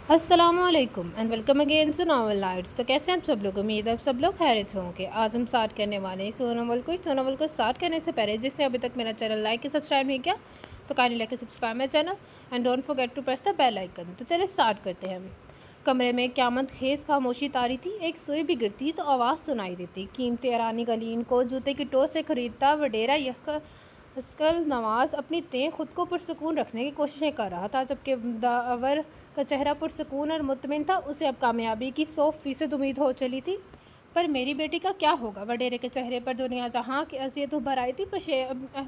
अस्सलाम वालेकुम and welcome again to novel lights. तो कैसे हैं आप सब लोग? उम्मीद है आप सब लोग खैरियत से होंगे। आज हम स्टार्ट करने वाले हैं इस नॉवल को स्टार्ट करने से पहले जिसने अभी तक मेरा चैनल लाइक या सब्सक्राइब नहीं किया तो kindly like subscribe my channel and don't forget to press the bell icon. तो चलिए स्टार्ट करते हैं। कमरे में क़यामत खेज़ खामोशी तारी थी। एक सुई भी गिरती तो आवाज़ सुनाई देती। कीमती ईरानी गलीन को जूते की टो से ख़रीदता वडेरा आजकल नवाज़ अपनी तें खुद को पुरसकून रखने की कोशिशें कर रहा था, जबकि दावर का चेहरा पुरसकून और मुतमिन था। उसे अब कामयाबी की 100% उम्मीद हो चली थी। पर मेरी बेटी का क्या होगा? वडेरे के चेहरे पर दुनिया जहाँ की अज़ियत उभर आई थी।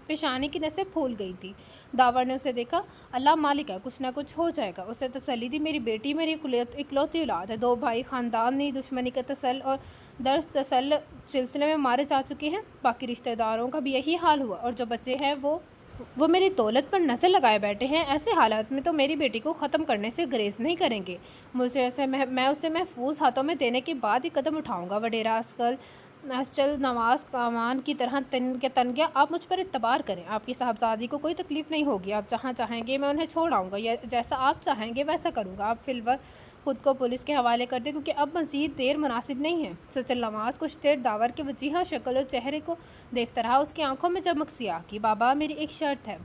पेशानी की नसें फूल गई थी। दावर ने उसे देखा। अल्लाह मालिक है, कुछ ना कुछ हो जाएगा। उसे तसल्ली दी, मेरी बेटी मेरी इकलौती औलाद है। दो भाई ख़ानदानी दुश्मनी का तसल और दर्द तसल सिलसिले में मारे जा चुके हैं। बाकी रिश्तेदारों का भी यही हाल हुआ और जो बच्चे हैं वो मेरी दौलत पर नज़र लगाए बैठे हैं। ऐसे हालात में तो मेरी बेटी को ख़त्म करने से गुरेज नहीं करेंगे। मुझे ऐसे मैं उसे महफूज हाथों में देने के बाद ही कदम उठाऊंगा। वडेरा आजकल नवाज़ कामान की तरह तन गया। आप मुझ पर इतबार करें, आपकी साहबजादी को कोई तकलीफ़ नहीं होगी। आप जहाँ चाहेंगे मैं उन्हें छोड़ आऊँगा, या जैसा आप चाहेंगे वैसा करूँगा। आप फिलहाल खुद को पुलिस के हवाले कर दें, क्योंकि अब मज़ीद देर मुनासिब नहीं है। सचल नवाज़ कुछ देर दावर के वजीहा शक्ल और चेहरे को देखता रहा। उसकी आंखों में चमक सी आ गई। बाबा, मेरी एक शर्त है,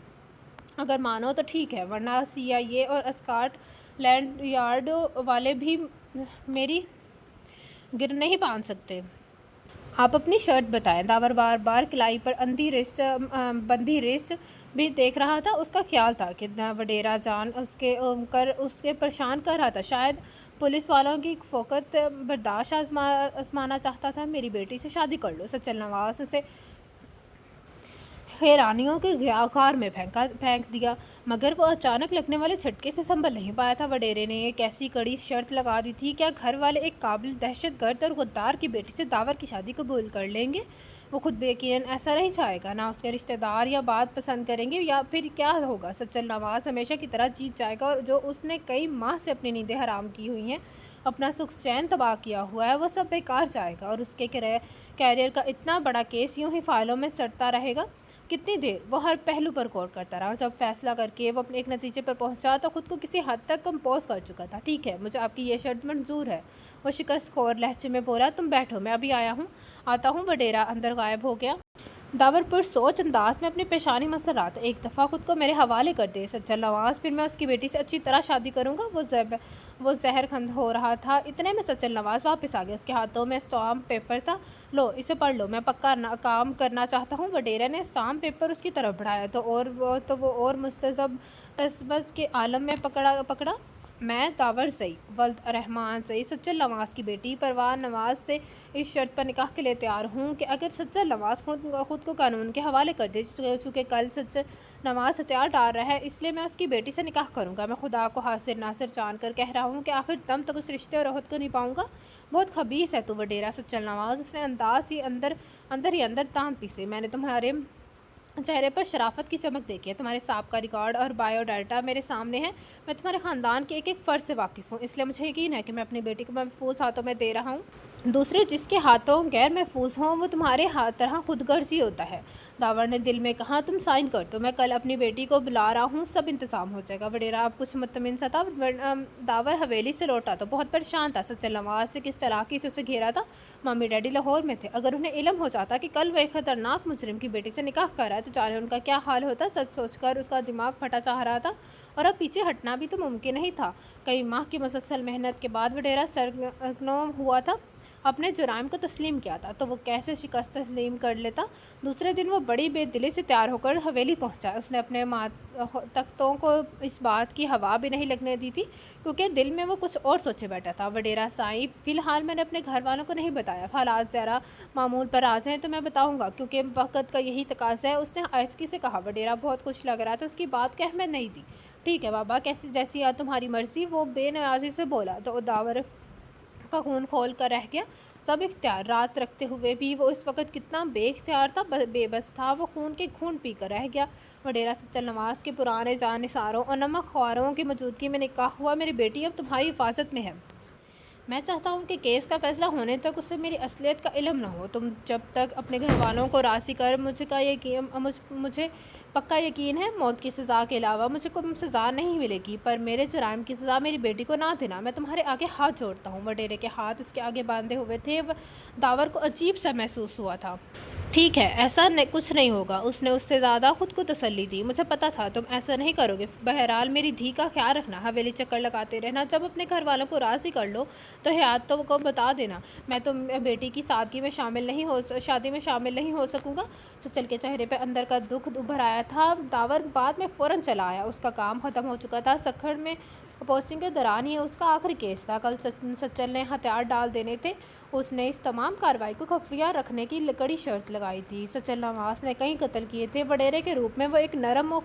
अगर मानो तो ठीक है, वरना CIA और स्कॉटलैंड यार्ड वाले भी मेरी गिर नहीं बांध सकते। आप अपनी शर्ट बताएं। दावर बार बार किलाई पर बंधी रिस्ट भी देख रहा था। उसका ख्याल था कि वडेरा जान उसके परेशान कर रहा था। शायद पुलिस वालों की फ़ोकत बर्दाश्त आजमाना चाहता था। मेरी बेटी से शादी कर लो। सचल नवाज़ उसे हैरानियों के आकार में फेंक दिया, मगर वो अचानक लगने वाले झटके से संभल नहीं पाया था। वडेरे ने एक ऐसी कड़ी शर्त लगा दी थी, क्या घर वाले एक काबिल दहशतगर्द और गद्दार की बेटी से दावर की शादी कबूल कर लेंगे? वो खुद बेयकीन ऐसा नहीं चाहेगा, ना उसके रिश्तेदार या बात पसंद करेंगे, या फिर क्या होगा? सच्चल नवाज़ हमेशा की तरह जीत जाएगा और जो उसने कई माह से अपनी नींदें हराम की हुई हैं, अपना सुख चैन तबाह किया हुआ है, वो सब बेकार जाएगा और उसके कैरियर का इतना बड़ा केस यूं ही फाइलों में सड़ता रहेगा। कितनी देर वो हर पहलू पर गौर करता रहा और जब फैसला करके वो अपने एक नतीजे पर पहुंचा तो खुद को किसी हद तक कंपोज कर चुका था। ठीक है, मुझे आपकी ये शर्त मंजूर है। वो शिकस्त खोर लहजे में बोला। तुम बैठो, मैं अभी आता हूँ। वडेरा अंदर गायब हो गया। दावर पर सोच अंदाज में अपनी पेशानी मसर रहा था। एक दफ़ा खुद को मेरे हवाले कर दे सच्चल नवाज़, फिर मैं उसकी बेटी से अच्छी तरह शादी करूँगा। वो जहर खंद हो रहा था। इतने में सच्चल नवाज़ वापस आ गया। उसके हाथों में स्टाम्प पेपर था। लो, इसे पढ़ लो, मैं पक्का काम करना चाहता हूँ। वडेरा ने स्टाम्प पेपर उसकी तरफ बढ़ाया वो और मुस्तज़ब तसबस के आलम में पकड़ा। मैं दावर सई वल्द रहमान सई सच्चल नवाज़ की बेटी परवान नवाज़ से इस शर्त पर निकाह के लिए तैयार हूँ कि अगर सच्चल नवाज़ खुद को कानून के हवाले कर दे, चूँकि कल सच्चल नवाज़ हथियार डाल रहा है, इसलिए मैं उसकी बेटी से निकाह करूँगा। मैं खुदा को हासिर नासिर जान कर कह रहा हूँ कि आखिर दम तक उस रिश्ते और अहद को निभाऊँगा। बहुत खबीस है तू वडेरा। सच्चल नवाज़ उसने अंदाज ही अंदर तान पीसे। मैंने तुम्हारे चेहरे पर शराफत की चमक देखी है। तुम्हारे सांप का रिकॉर्ड और बायोडाटा मेरे सामने है। मैं तुम्हारे ख़ानदान के एक एक फ़र्द से वाकिफ़ हूँ, इसलिए मुझे यकीन है कि मैं अपनी बेटी को महफूज हाथों में दे रहा हूँ। दूसरे जिसके हाथों गैर महफूज हों वो तुम्हारे तरह खुदगर्जी होता है। दावर ने दिल में कहा, तुम साइन कर दो, मैं कल अपनी बेटी को बुला रहा हूँ, सब इंतज़ाम हो जाएगा। वडेरा अब कुछ मुतमिन सा था। दावर हवेली से लौटा तो बहुत परेशान था। सच्चल नवाज़ से किस चालाकी से उसे घेरा था। मम्मी डैडी लाहौर में थे। अगर उन्हें इल्म हो जाता कि कल वो एक ख़तरनाक मुजरिम की बेटी से निकाह कर रहा है तो जाने उनका क्या हाल होता। सच सोचकर उसका दिमाग फटा चाह रहा था और अब पीछे हटना भी तो मुमकिन नहीं था। कई माह की मुसलसल मेहनत के बाद वडेरा सरगर्म हुआ था, अपने जुराइम को तस्लीम किया था, तो वो कैसे शिकस्त तस्लीम कर लेता। दूसरे दिन वो बड़ी बेदिली से तैयार होकर हवेली पहुंचा। उसने अपने तख्तों को इस बात की हवा भी नहीं लगने दी थी, क्योंकि दिल में वो कुछ और सोचे बैठा था। वडेरा साईं, फ़िलहाल मैंने अपने घर वालों को नहीं बताया। हालात ज़रा मामूल पर आ जाएँ तो मैं बताऊँगा, क्योंकि वक़्त का यही तकाज़ा है। उसने आयज़की से कहा। वडेरा बहुत खुश लग रहा था, उसकी बात को अहमियत नहीं दी। ठीक है बाबा, कैसी जैसी या तुम्हारी मर्ज़ी, वो बेनियाज़ी से बोला। तो दावर का खून खोल कर रह गया। सब इख्तियार रात रखते हुए भी वो इस वक्त कितना बेख्तियार था, बेबस था। वो खून के खून पी कर रह गया। वडेरा सच्चल नवाज़ के पुराने जानिसारों और नमक ख्वारों की मौजूदगी में निकाह हुआ। मेरी बेटी अब तुम्हारी हिफाजत में है। मैं चाहता हूँ कि केस का फैसला होने तक उसे मेरी असलियत का इल्म न हो। तुम जब तक अपने घर वालों को राज़ी कर मुझे پکا یقین ہے موت کی سزا کے علاوہ مجھے کوئی سزا نہیں ملے گی، پر میرے جرائم کی سزا میری بیٹی کو نہ دینا۔ میں تمہارے آگے ہاتھ جوڑتا ہوں۔ وڈیرے کے ہاتھ اس کے آگے باندھے ہوئے تھے۔ داور کو عجیب سا محسوس ہوا تھا۔ ٹھیک ہے، ایسا کچھ نہیں ہوگا، اس نے اس سے زیادہ خود کو تسلی دی۔ مجھے پتا تھا تم ایسا نہیں کرو گے۔ بہرحال میری دھی کا خیال رکھنا، حویلی چکر لگاتے رہنا۔ جب اپنے گھر والوں کو راضی کر لو تو حیات کو بتا دینا میں تم بیٹی کی شادی میں شامل نہیں ہو سکوں گا۔ سچل کے چہرے پہ اندر کا دکھ ابھر آیا تھا۔ داور بعد میں فوراً چلا آیا، اس کا کام ختم ہو چکا تھا۔ سکھڑ میں پوسٹنگ کے دوران ہی اس کا آخری کیس تھا۔ کل سچل نے ہتھیار ڈال دینے تھے۔ اس نے اس تمام کارروائی کو خفیہ رکھنے کی کڑی شرط لگائی تھی۔ سچل نواز نے کئی قتل کیے تھے۔ وڈیرے کے روپ میں وہ ایک نرم و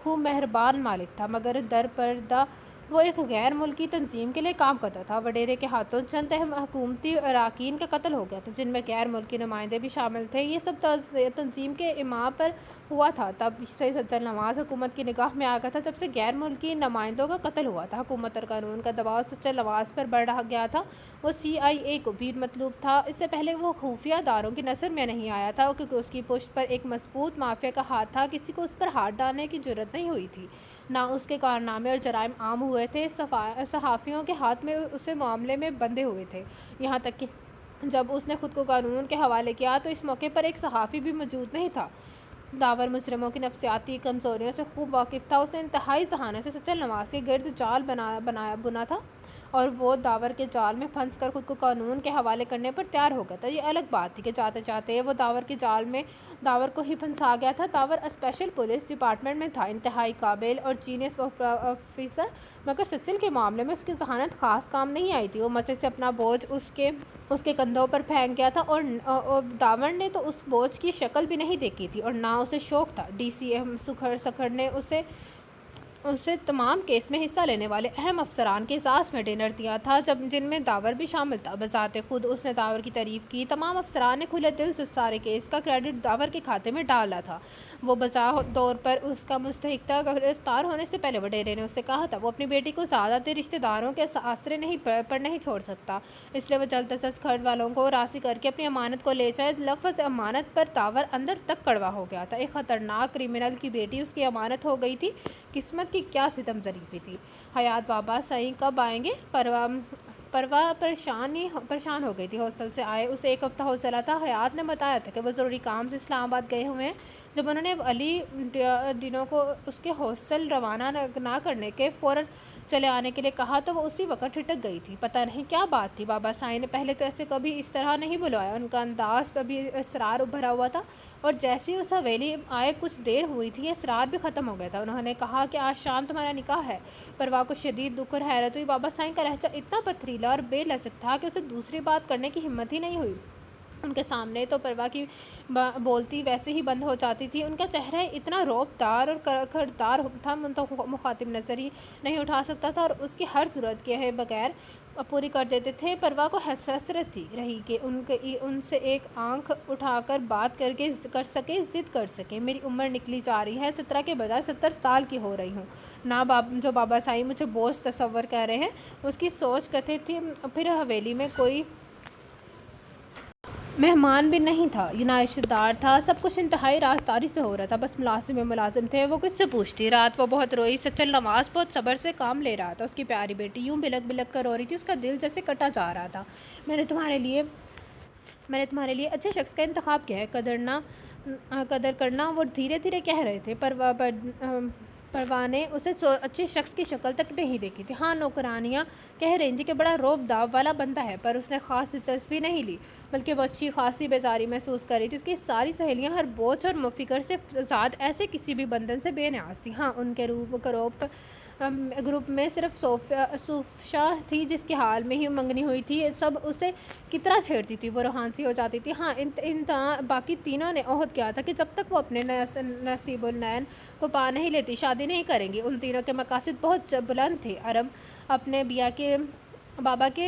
خوب مہربان مالک تھا، مگر در پردہ وہ ایک غیر ملکی تنظیم کے لیے کام کرتا تھا۔ وڈیرے کے ہاتھوں چند اہم حکومتی اراکین کا قتل ہو گیا تھا، جن میں غیر ملکی نمائندے بھی شامل تھے۔ یہ سب تنظیم کے امعاء پر ہوا تھا۔ تب سے سچل نواز حکومت کی نگاہ میں آ گیا تھا، جب سے غیر ملکی نمائندوں کا قتل ہوا تھا۔ حکومت اور قانون کا دباؤ سچل نواز پر بڑھ گیا تھا۔ وہ CIA کو بھی مطلوب تھا۔ اس سے پہلے وہ خفیہ اداروں کی نظر میں نہیں آیا تھا، کیونکہ اس کی پشت پر ایک مضبوط مافیا کا ہاتھ تھا۔ کسی کو اس پر ہاتھ ڈالنے کی جرأت نہیں ہوئی تھی۔ نہ اس کے کارنامے اور جرائم عام ہوئے تھے، صحافیوں کے ہاتھ میں اسے معاملے میں بندھے ہوئے تھے۔ یہاں تک کہ جب اس نے خود کو قانون کے حوالے کیا تو اس موقع پر ایک صحافی بھی موجود نہیں تھا۔ داور مجرموں کی نفسیاتی کمزوریوں سے خوب واقف تھا۔ اس نے انتہائی ذہانت سے سچل نواز کے گرد جال بنا تھا اور وہ داور کے جال میں پھنس کر خود کو قانون کے حوالے کرنے پر تیار ہو گیا تھا۔ یہ الگ بات تھی کہ جاتے جاتے وہ داور کے جال میں داور کو ہی پھنسا گیا تھا۔ داور اسپیشل پولیس ڈپارٹمنٹ میں تھا، انتہائی قابل اور جینیس آفیسر، مگر سچل کے معاملے میں اس کی ذہانت خاص کام نہیں آئی تھی۔ وہ مچے سے اپنا بوجھ اس کے کندھوں پر پھینک گیا تھا اور داور نے تو اس بوجھ کی شکل بھی نہیں دیکھی تھی اور نہ اسے شوق تھا۔ DC سکھڑ نے اسے تمام کیس میں حصہ لینے والے اہم افسران کے اعزاز میں ڈنر دیا تھا، جن میں داور بھی شامل تھا۔ بذات خود اس نے داور کی تعریف کی۔ تمام افسران نے کھلے دل سے سارے کیس کا کریڈٹ داور کے کھاتے میں ڈالا تھا۔ وہ بجا طور پر اس کا مستحق تھا۔ گرفتار ہونے سے پہلے وڈیرے نے اس سے کہا تھا وہ اپنی بیٹی کو زیادہ دیر رشتہ داروں کے آسرے پر نہیں چھوڑ سکتا، اس لیے وہ جلد از جلد کھڑ والوں کو راضی کر کے اپنی امانت کو لے جائے۔ لفظ امانت پر داور اندر تک کڑوا ہو گیا تھا۔ ایک خطرناک کرمنل کی بیٹی اس کی امانت ہو گئی تھی، قسمت کی کیا ستم ظریفی تھی۔ حیات بابا سائیں کب آئیں گے؟ پروا پریشان ہو گئی تھی۔ ہاسٹل سے آئے اسے ایک ہفتہ ہو چلا تھا۔ حیات نے بتایا تھا کہ وہ ضروری کام سے اسلام آباد گئے ہوئے ہیں۔ جب انہوں نے علی ڈینو کو اس کے ہاسٹل روانہ نہ کرنے کے فوراً چلے آنے کے لیے کہا تو وہ اسی وقت ٹھٹک گئی تھی۔ پتہ نہیں کیا بات تھی۔ بابا سائیں نے پہلے تو ایسے کبھی اس طرح نہیں بلوایا۔ ان کا انداز پہ بھی اسرار بھرا ہوا تھا اور جیسے ہی اس حویلی آئے کچھ دیر ہوئی تھی، اسرار بھی ختم ہو گیا تھا۔ انہوں نے کہا کہ آج شام تمہارا نکاح ہے۔ پروا کو شدید دکھ اور حیرت ہوئی۔ بابا سائیں کا لہجہ اتنا پتھریلا اور بے لچک تھا کہ اسے دوسری بات کرنے کی ہمت ہی نہیں ہوئی۔ ان کے سامنے تو پروا کی بولتی ویسے ہی بند ہو جاتی تھی۔ ان کا چہرہ اتنا رعب دار اور کھڑدار تھا، مخاطب نظر ہی نہیں اٹھا سکتا تھا اور اس کی ہر ضرورت کے بغیر پوری کر دیتے تھے۔ پروا کو حسرت تھی رہی کہ ان سے ایک آنکھ اٹھا کر بات کر سکے، ضد کر سکے۔ میری عمر نکلی جا رہی ہے، 17 کے بجائے 70 سال کی ہو رہی ہوں نا۔ جو بابا سائیں مجھے بوجھ تصور کر رہے ہیں، اس کی سوچ کہتے تھی پھر حویلی میں کوئی مہمان بھی نہیں تھا، نہ رشتہ دار تھا، سب کچھ انتہائی رازداری سے ہو رہا تھا۔ بس ملازم تھے، وہ کچھ سے پوچھتی۔ رات وہ بہت روئی۔ سچل نواز بہت صبر سے کام لے رہا تھا۔ اس کی پیاری بیٹی یوں بلک بلک کر رو رہی تھی، اس کا دل جیسے کٹا جا رہا تھا۔ میں نے تمہارے لیے اچھے شخص کا انتخاب کیا ہے، قدر کرنا، وہ دھیرے دھیرے کہہ رہے تھے۔ پروا نے اسے اچھے شخص کی شکل تک نہیں دیکھی تھی۔ ہاں، نوکرانیاں کہہ رہی تھیں کہ بڑا روب داب والا بندہ ہے، پر اس نے خاص دلچسپی نہیں لی، بلکہ وہ اچھی خاصی بیزاری محسوس کر رہی تھی۔ اس کی ساری سہیلیاں ہر بوجھ اور فکر سے آزاد، ایسے کسی بھی بندھن سے بے نیاز تھیں۔ ہاں، ان کے گروپ میں صرف صوفشا تھی، جس کے حال میں ہی منگنی ہوئی تھی۔ سب اسے کتنا چھیڑتی تھی، وہ روحان سی ہو جاتی تھی۔ ہاں، باقی تینوں نے عہد کیا تھا کہ جب تک وہ اپنے نصیب النین کو پا نہیں لیتی شادی نہیں کریں گی۔ ان تینوں کے مقاصد بہت بلند تھے۔ ارم اپنے بابا کے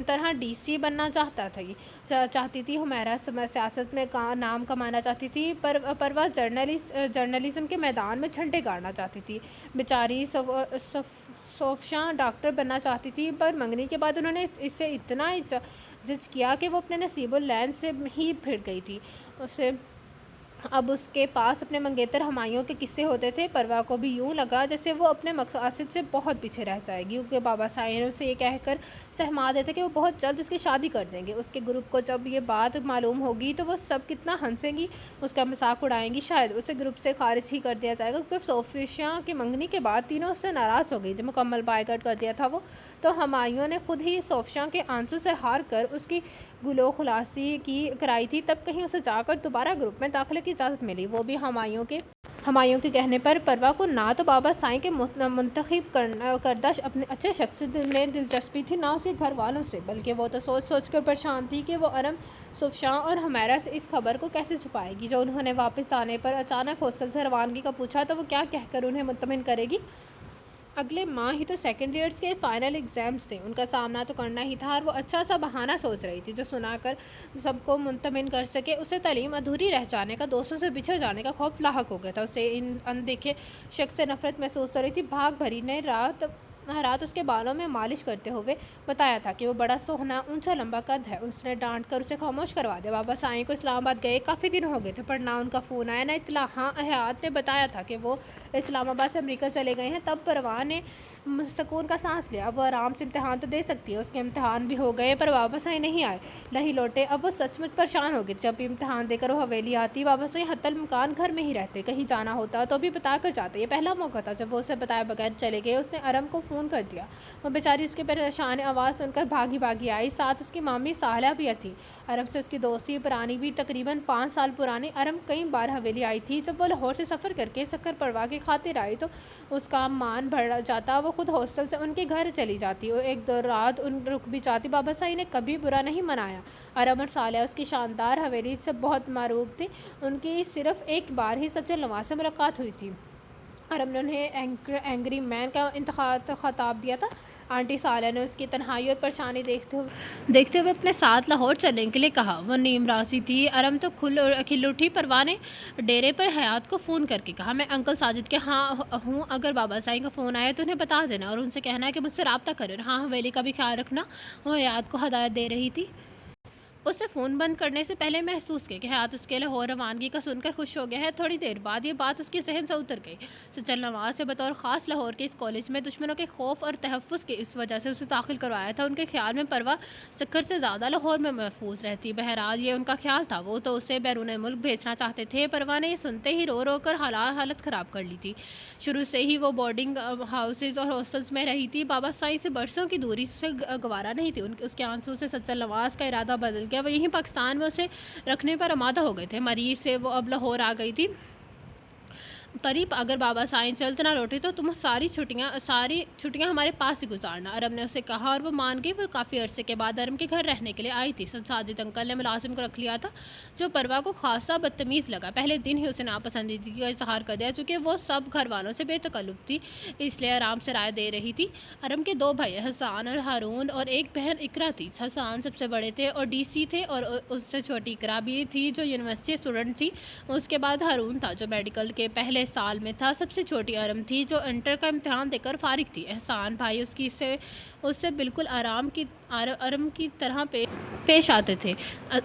طرح DC بننا چاہتی تھی، حمیرہ سیاست میں نام کمانا چاہتی تھی، پروا جرنلزم کے میدان میں جھنڈے گاڑنا چاہتی تھی۔ بیچاری صوفشاں ڈاکٹر بننا چاہتی تھی، پر منگنی کے بعد انہوں نے اس سے اتنا زج کیا کہ وہ اپنے نصیب العین سے ہی پھر گئی تھی۔ اسے اب اس کے پاس اپنے منگیتر ہمایوں کے قصے ہوتے تھے۔ پروا کو بھی یوں لگا جیسے وہ اپنے مقاصد سے بہت پیچھے رہ جائے گی، کیونکہ بابا سائیں نے اسے یہ کہہ کر سہما دیتے کہ وہ بہت جلد اس کی شادی کر دیں گے۔ اس کے گروپ کو جب یہ بات معلوم ہوگی تو وہ سب کتنا ہنسیں گی، اس کا مذاق اڑائیں گی، شاید اسے گروپ سے خارج ہی کر دیا جائے گا، کیونکہ صوفیہ کی منگنی کے بعد تینوں اس سے ناراض ہو گئی تھی، مکمل بائیکاٹ کر دیا تھا وہ۔ تو ہمایوں نے خود ہی صوفیہ کے آنسو سے ہار کر اس کی گلو خلاصی کرائی تھی، تب کہیں اسے جا کر دوبارہ گروپ میں داخلے کی اجازت ملی، وہ بھی ہمایوں کے کہنے پر۔ پروا کو نہ تو بابا سائیں کے منتخب کردہ اپنے اچھے شخص میں دلچسپی تھی، نہ اس کے گھر والوں سے، بلکہ وہ تو سوچ سوچ کر پریشان تھی کہ وہ ارم صوفیہ اور حمیرہ سے اس خبر کو کیسے چھپائے گی۔ جو انہوں نے واپس آنے پر اچانک ہاسٹل سے روانگی کا پوچھا تو وہ کیا کہہ کر انہیں مطمئن کرے گی؟ اگلے ماہ ہی تو سیکنڈ ایئرز کے فائنل ایگزامز تھے، ان کا سامنا تو کرنا ہی تھا، اور وہ اچھا سا بہانہ سوچ رہی تھی جو سنا کر سب کو مطمئن کر سکے۔ اسے تعلیم ادھوری رہ جانے کا، دوستوں سے بچھڑ جانے کا خوف لاحق ہو گیا تھا، اسے ان اندیکھے شخص سے نفرت محسوس ہو رہی تھی۔ بھاگ بھری نے رات اس کے بالوں میں مالش کرتے ہوئے بتایا تھا کہ وہ بڑا سوہنا، اونچا لمبا قد ہے، اس نے ڈانٹ کر اسے خاموش کروا دیا۔ بابا سائیں کو اسلام آباد گئے کافی دن ہو گئے تھے، پر نہ ان کا فون آیا نہ اطلاع۔ ہاں، حیات نے بتایا تھا کہ وہ اسلام آباد سے امریکہ چلے گئے ہیں۔ تب پروا نے سکون کا سانس لیا، اب وہ آرام سے امتحان تو دے سکتی ہے۔ اس کے امتحان بھی ہو گئے، پر بابا سائیں نہیں آئے، نہیں لوٹے۔ اب وہ سچ مچ پریشان ہو گئی۔ جب بھی امتحان دے کر وہ حویلی آتی، بابا سائیں حتی الامکان گھر میں ہی رہتے، کہیں جانا ہوتا تو بھی بتا کر جاتے۔ یہ پہلا موقع تھا جب وہ اسے بتائے بغیر چلے گئے۔ اس نے ارم کو فون کر دیا، وہ بیچاری اس کی پریشان آواز سن کر بھاگی بھاگی آئی، ساتھ اس کی مامی صالحہ بھی تھی۔ ارم سے اس کی دوستی پرانی بھی، تقریباً 5 سال پرانی۔ ارم کئی بار حویلی آئی تھی، جب وہ لاہور سے سفر کر کے سکر پروا کی خاطر آئی تو اس کا مان بڑھ جاتا، وہ خود ہاسٹل سے ان کے گھر چلی جاتی اور ایک دو رات ان رک بھی جاتی۔ بابا سائیں نے کبھی برا نہیں منایا۔ ارم اور صالحہ اس کی شاندار حویلی سے بہت معروف تھی، ان کی صرف ایک بار ہی سچن نواز سے ملاقات ہوئی تھی۔ ارم نے انہیں اینگری مین کا خطاب دیا تھا۔ آنٹی صالحہ نے اس کی تنہائی اور پریشانی دیکھتے ہوئے اپنے ساتھ لاہور چلنے کے لیے کہا۔ وہ نیم راضی تھی۔ ارم تو کھل اٹھی۔ پروا نے ڈیرے پر حیات کو فون کر کے کہا، میں انکل ساجد کے ہاں ہوں، اگر بابا سائیں کا فون آیا تو انہیں بتا دینا اور ان سے کہنا ہے کہ مجھ سے رابطہ کریں، اور ہاں، حویلی کا بھی خیال رکھنا۔ وہ حیات کو ہدایت دے رہی تھی۔ اس نے فون بند کرنے سے پہلے محسوس کیا کہ حیات اس کے لاہور روانگی کا سن کر خوش ہو گیا ہے۔ تھوڑی دیر بعد یہ بات اس کے ذہن سے اتر گئی۔ سچن نواز سے بطور خاص لاہور کے اس کالج میں دشمنوں کے خوف اور تحفظ کی اس وجہ سے اسے داخل کروایا تھا۔ ان کے خیال میں پروا سکر سے زیادہ لاہور میں محفوظ رہتی۔ بہرحال یہ ان کا خیال تھا، وہ تو اسے بیرون ملک بھیجنا چاہتے تھے۔ پروا نے یہ سنتے ہی رو رو کر حالت خراب کر لی تھی۔ شروع سے ہی وہ بورڈنگ ہاؤسز اور ہاسٹلز میں رہی تھی۔ بابا سائیں سے برسوں کی دوری سے گوارا نہیں تھی۔ اس کے آنسو سے سچن نواز کا ارادہ بدل گیا، وہ یہیں پاکستان میں اسے رکھنے پر آمادہ ہو گئے تھے۔ مریض سے وہ اب لاہور آ گئی تھی۔ پری، اگر بابا سائیں جلد نہ لوٹے تو تم ساری چھٹیاں ہمارے پاس ہی گزارنا، ارم نے اسے کہا، اور وہ مان گئی۔ وہ کافی عرصے کے بعد ارم کے گھر رہنے کے لیے آئی تھی۔ ساجد انکل نے ملازم کو رکھ لیا تھا، جو پروا کو خاصا بدتمیز لگا۔ پہلے دن ہی اسے ناپسندیدگی کا اظہار کر دیا، چونکہ وہ سب گھر والوں سے بے تکلف تھی، اس لیے آرام سے رائے دے رہی تھی۔ ارم کے 2 بھائی حسان اور ہارون اور ایک بہن اقرا تھی۔ حسان سب سے بڑے تھے اور ڈی سی تھے، اور اس سے چھوٹی اقرا بھی تھی جو یونیورسٹی اسٹوڈنٹ تھی۔ اس کے بعد ہارون تھا جو میڈیکل کے پہلے سال میں تھا۔ سب سے چھوٹی ارم تھی جو انٹر کا امتحان دے کر فارغ تھی۔ احسان بھائی اس سے بالکل ارم کی طرح پیش آتے تھے۔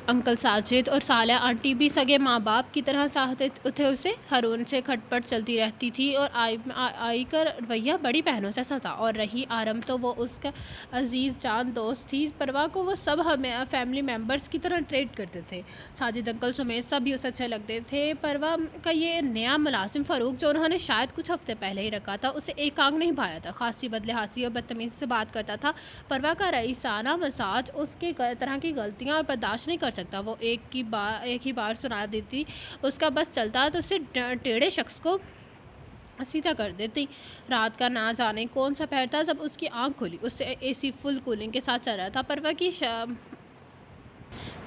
انکل ساجد اور صالحہ آنٹی بھی سگے ماں باپ کی طرح چاہتے تھے اسے۔ ہارون سے کھٹ پٹ چلتی رہتی تھی اور آئی کا رویہ بڑی بہنوں جیسا تھا، اور رہی ارم تو وہ اس کا عزیز جان دوست تھی۔ پروا کو وہ سب فیملی ممبرز کی طرح ٹریٹ کرتے تھے۔ ساجد انکل سمیت سب بھی اسے اچھے لگتے تھے۔ پروا کا یہ نیا ملازم فاروق، جو انہوں نے شاید کچھ ہفتے پہلے ہی رکھا تھا، اسے ایک آنکھ نہیں بھایا تھا۔ خاصی بدلہاسی اور بدتمیزی سے بات کرتا تھا۔ پروا کا رئیسانہ مزاج اس کے طرح کی غلطیاں برداشت نہیں کر سکتا۔ وہ ایک ہی بار سنا دیتی، اس کا بس چلتا تو اسے ٹیڑھے شخص کو سیدھا کر دیتی۔ رات کا نہ جانے کون سا پہر تھا جب اس کی آنکھ کھلی، اس سے اے سی فل کولنگ کے ساتھ چل رہا تھا۔ پروا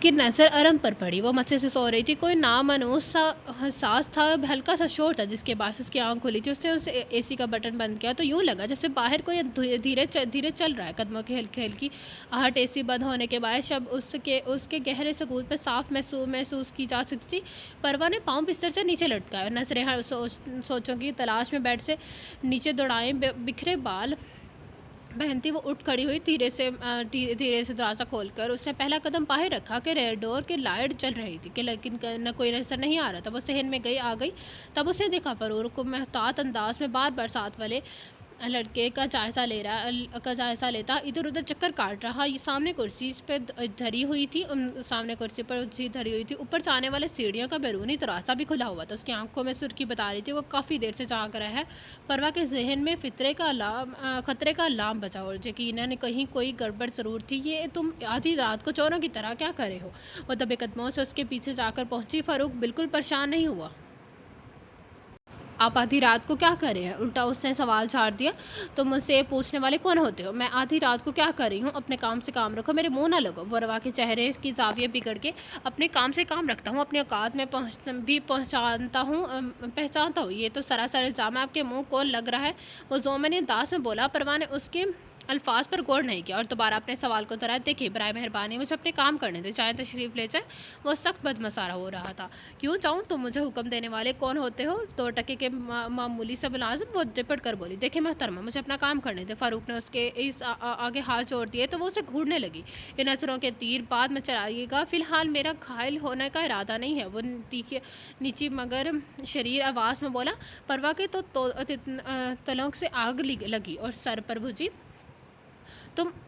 کی نظر ارم پر پڑی، وہ مچھے سے سو رہی تھی۔ کوئی نامانوس سا احساس تھا، ہلکا سا شور تھا جس کے باعث اس کی آنکھ کھلی تھی۔ اس نے اے سی کا بٹن بند کیا تو یوں لگا جیسے باہر کوئی دھیرے چل رہا ہے۔ قدموں کی ہلکی آہٹ اے سی بند ہونے کے باعث شب اس کے گہرے سکوت میں صاف محسوس کی جا سکتی تھی۔ پروا نے پاؤں بستر سے نیچے لٹکائے اور نظریں سوچوں کی تلاش میں بیڈ سے نیچے دوڑائیں۔ بکھرے بال बहन थी वो उठ खड़ी हुई, धीरे से दरवाज़ा खोलकर उसने पहला कदम बाहर रखा कि रेड डोर की लाइट जल रही थी, कि लेकिन न कोई नज़र नहीं आ रहा था। वो सहन में आ गई। तब उसने देखा फ़रूर को महतात अंदाज में बार बार साथ वाले लड़के का जायज़ा लेता इधर उधर चक्कर काट रहा। ये सामने कुर्सी पे धरी हुई थी, सामने कुर्सी पर उसकी धरी हुई थी। ऊपर से आने वाले सीढ़ियों का बैरूनी दरवाज़ा भी खुला हुआ था। उसकी आंखों में सुर्खी बता रही थी वो काफ़ी देर से जाग रहा है। परवा के जहन में खतरे का अलार्म बजा, और यकीनन कहीं कोई गड़बड़ ज़रूर थी। ये तुम आधी रात को चोरों की तरह क्या करे हो? वो दबे कदमों से उसके पीछे जाकर पहुंची। फ़ारूक बिल्कुल परेशान नहीं हुआ। आप आधी रात को क्या कर रहे हैं? उल्टा उसने सवाल छाड़ दिया। तुम मुझसे पूछने वाले कौन होते हो? मैं आधी रात को क्या कर रही हूँ? अपने काम से काम रखो, मेरे मुंह ना लगो। वरवा के चेहरे की जाविया बिगड़ के अपने काम से काम रखता हूँ, अपने औकात में पहचानता हूँ। ये तो सरासर इल्ज़ाम है। आपके मुँह कौन लग रहा है? वो ज़ोमनी अंदाज में बोला। परवा ने उसके अल्फाज पर गौर नहीं किया और दोबारा अपने सवाल को दोहराया। देखिए बराए मेहरबानी मुझे अपने काम करने दे, चाहे तशरीफ़ ले जाए। वो सख्त बदमसारा हो रहा था। क्यों चाहूँ? तुम मुझे हुक्म देने वाले कौन होते हो? 2 टके के मामूली से मुलाजिम। वो झपट कर बोली। देखिए मोहतरमा मुझे अपना काम करने दे। फ़ारूक ने उसके आगे हाथ जोड़ दिए तो वो उसे घूरने लगी। ये नज़रों के तीर बाद में चलाइएगा, फ़िलहाल मेरा घायल होने का इरादा नहीं है। वो नीची मगर शरीर आवाज़ में बोला। परवा के तलों से आग लगी और सर पर भुजी।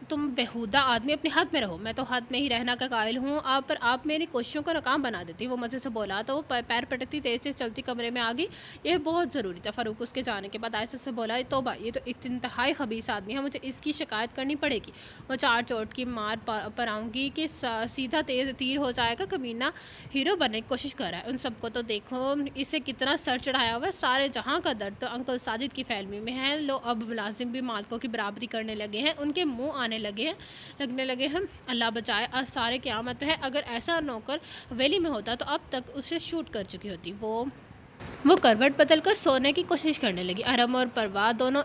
तुम बेहुदा आदमी अपने हद में रहो। मैं तो हद में ही रहना का कायल हूँ। आप मेरी कोशिशों को नाकाम बना देती। वो मज़े से बोला तो वो पैर पटकती तेज़ से चलती कमरे में आ गई। यह बहुत ज़रूरी था। फ़ारूक उसके जाने के बाद आयशा से बोला, तौबा ये तो इंतहाई खबीस आदमी है, मुझे इसकी शिकायत करनी पड़ेगी। वो 4 चोट की मार पर आऊँगी कि सीधा तेज़ तीर हो जाएगा। कमीना हीरो बनने की कोशिश कर रहा है। उन सबको तो देखो इसे कितना सर चढ़ाया हुआ है। सारे जहाँ का दर्द तो अंकल साजिद की फैलमी में है। लो अब मुलाजिम भी मालकों की बराबरी करने लगे हैं, उनके मुंह लगने लगे हैं। अल्लाह बचाए, आज सारे क़यामत में है। अगर ऐसा नौकर हवेली में होता तो अब तक उसे शूट कर चुकी होती। वो करवट बदल कर सोने की कोशिश करने लगी। अरम और परवा दोनों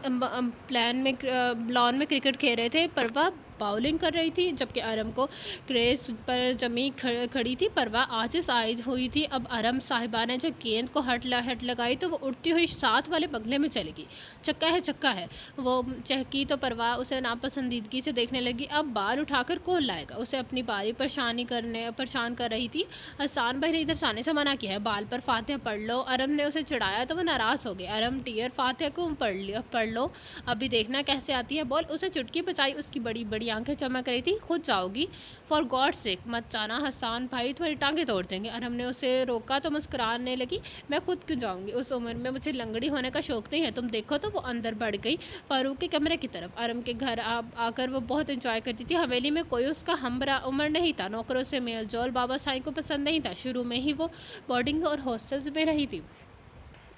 लॉन में क्रिकेट खेल रहे थे। परवा बाउलिंग कर रही थी जबकि अरम को क्रेज पर जमी खड़ी थी। परवा आजिज़ आई हुई थी। अब अरम साहिबा ने जो गेंद को हट लगाई तो वो उड़ती हुई साथ वाले बंगले में चली गई। चक्का है। वो चहकी तो परवा उसे नापसंदीदगी से देखने लगी। अब बाल उठाकर कौन लाएगा? उसे अपनी बारी परेशान कर रही थी। हसान भाई ने इधर जाने से मना किया है, बाल पर फातिहा पढ़ लो। अरम ने उसे चिढ़ाया तो वो नाराज़ हो गए। अरम डियर फातिहा को पढ़ लो, अभी देखना कैसे आती है बॉल। उसे चुटकी बचाई। उसकी बड़ी बड़ी आंखें चमक रही थी। खुद जाओगी? फॉर गॉड सेक मत जाना, हसान भाई तुम्हारी टांगें तोड़ देंगे। अरम ने उसे रोका तो मुस्कुराने लगी। मैं खुद क्यों जाऊंगी? उस उम्र में मुझे लंगड़ी होने का शौक नहीं है। तुम देखो। तो वो अंदर बढ़ गई फारूक के कमरे की तरफ। अरम के घर आकर वो बहुत इंजॉय करती थी। हवेली में कोई उसका हमरा उम्र नहीं था। नौकरों से मेल जोल बाबा साईं को पसंद नहीं था। शुरू में ही वो बोर्डिंग और हॉस्टल्स में रही थी।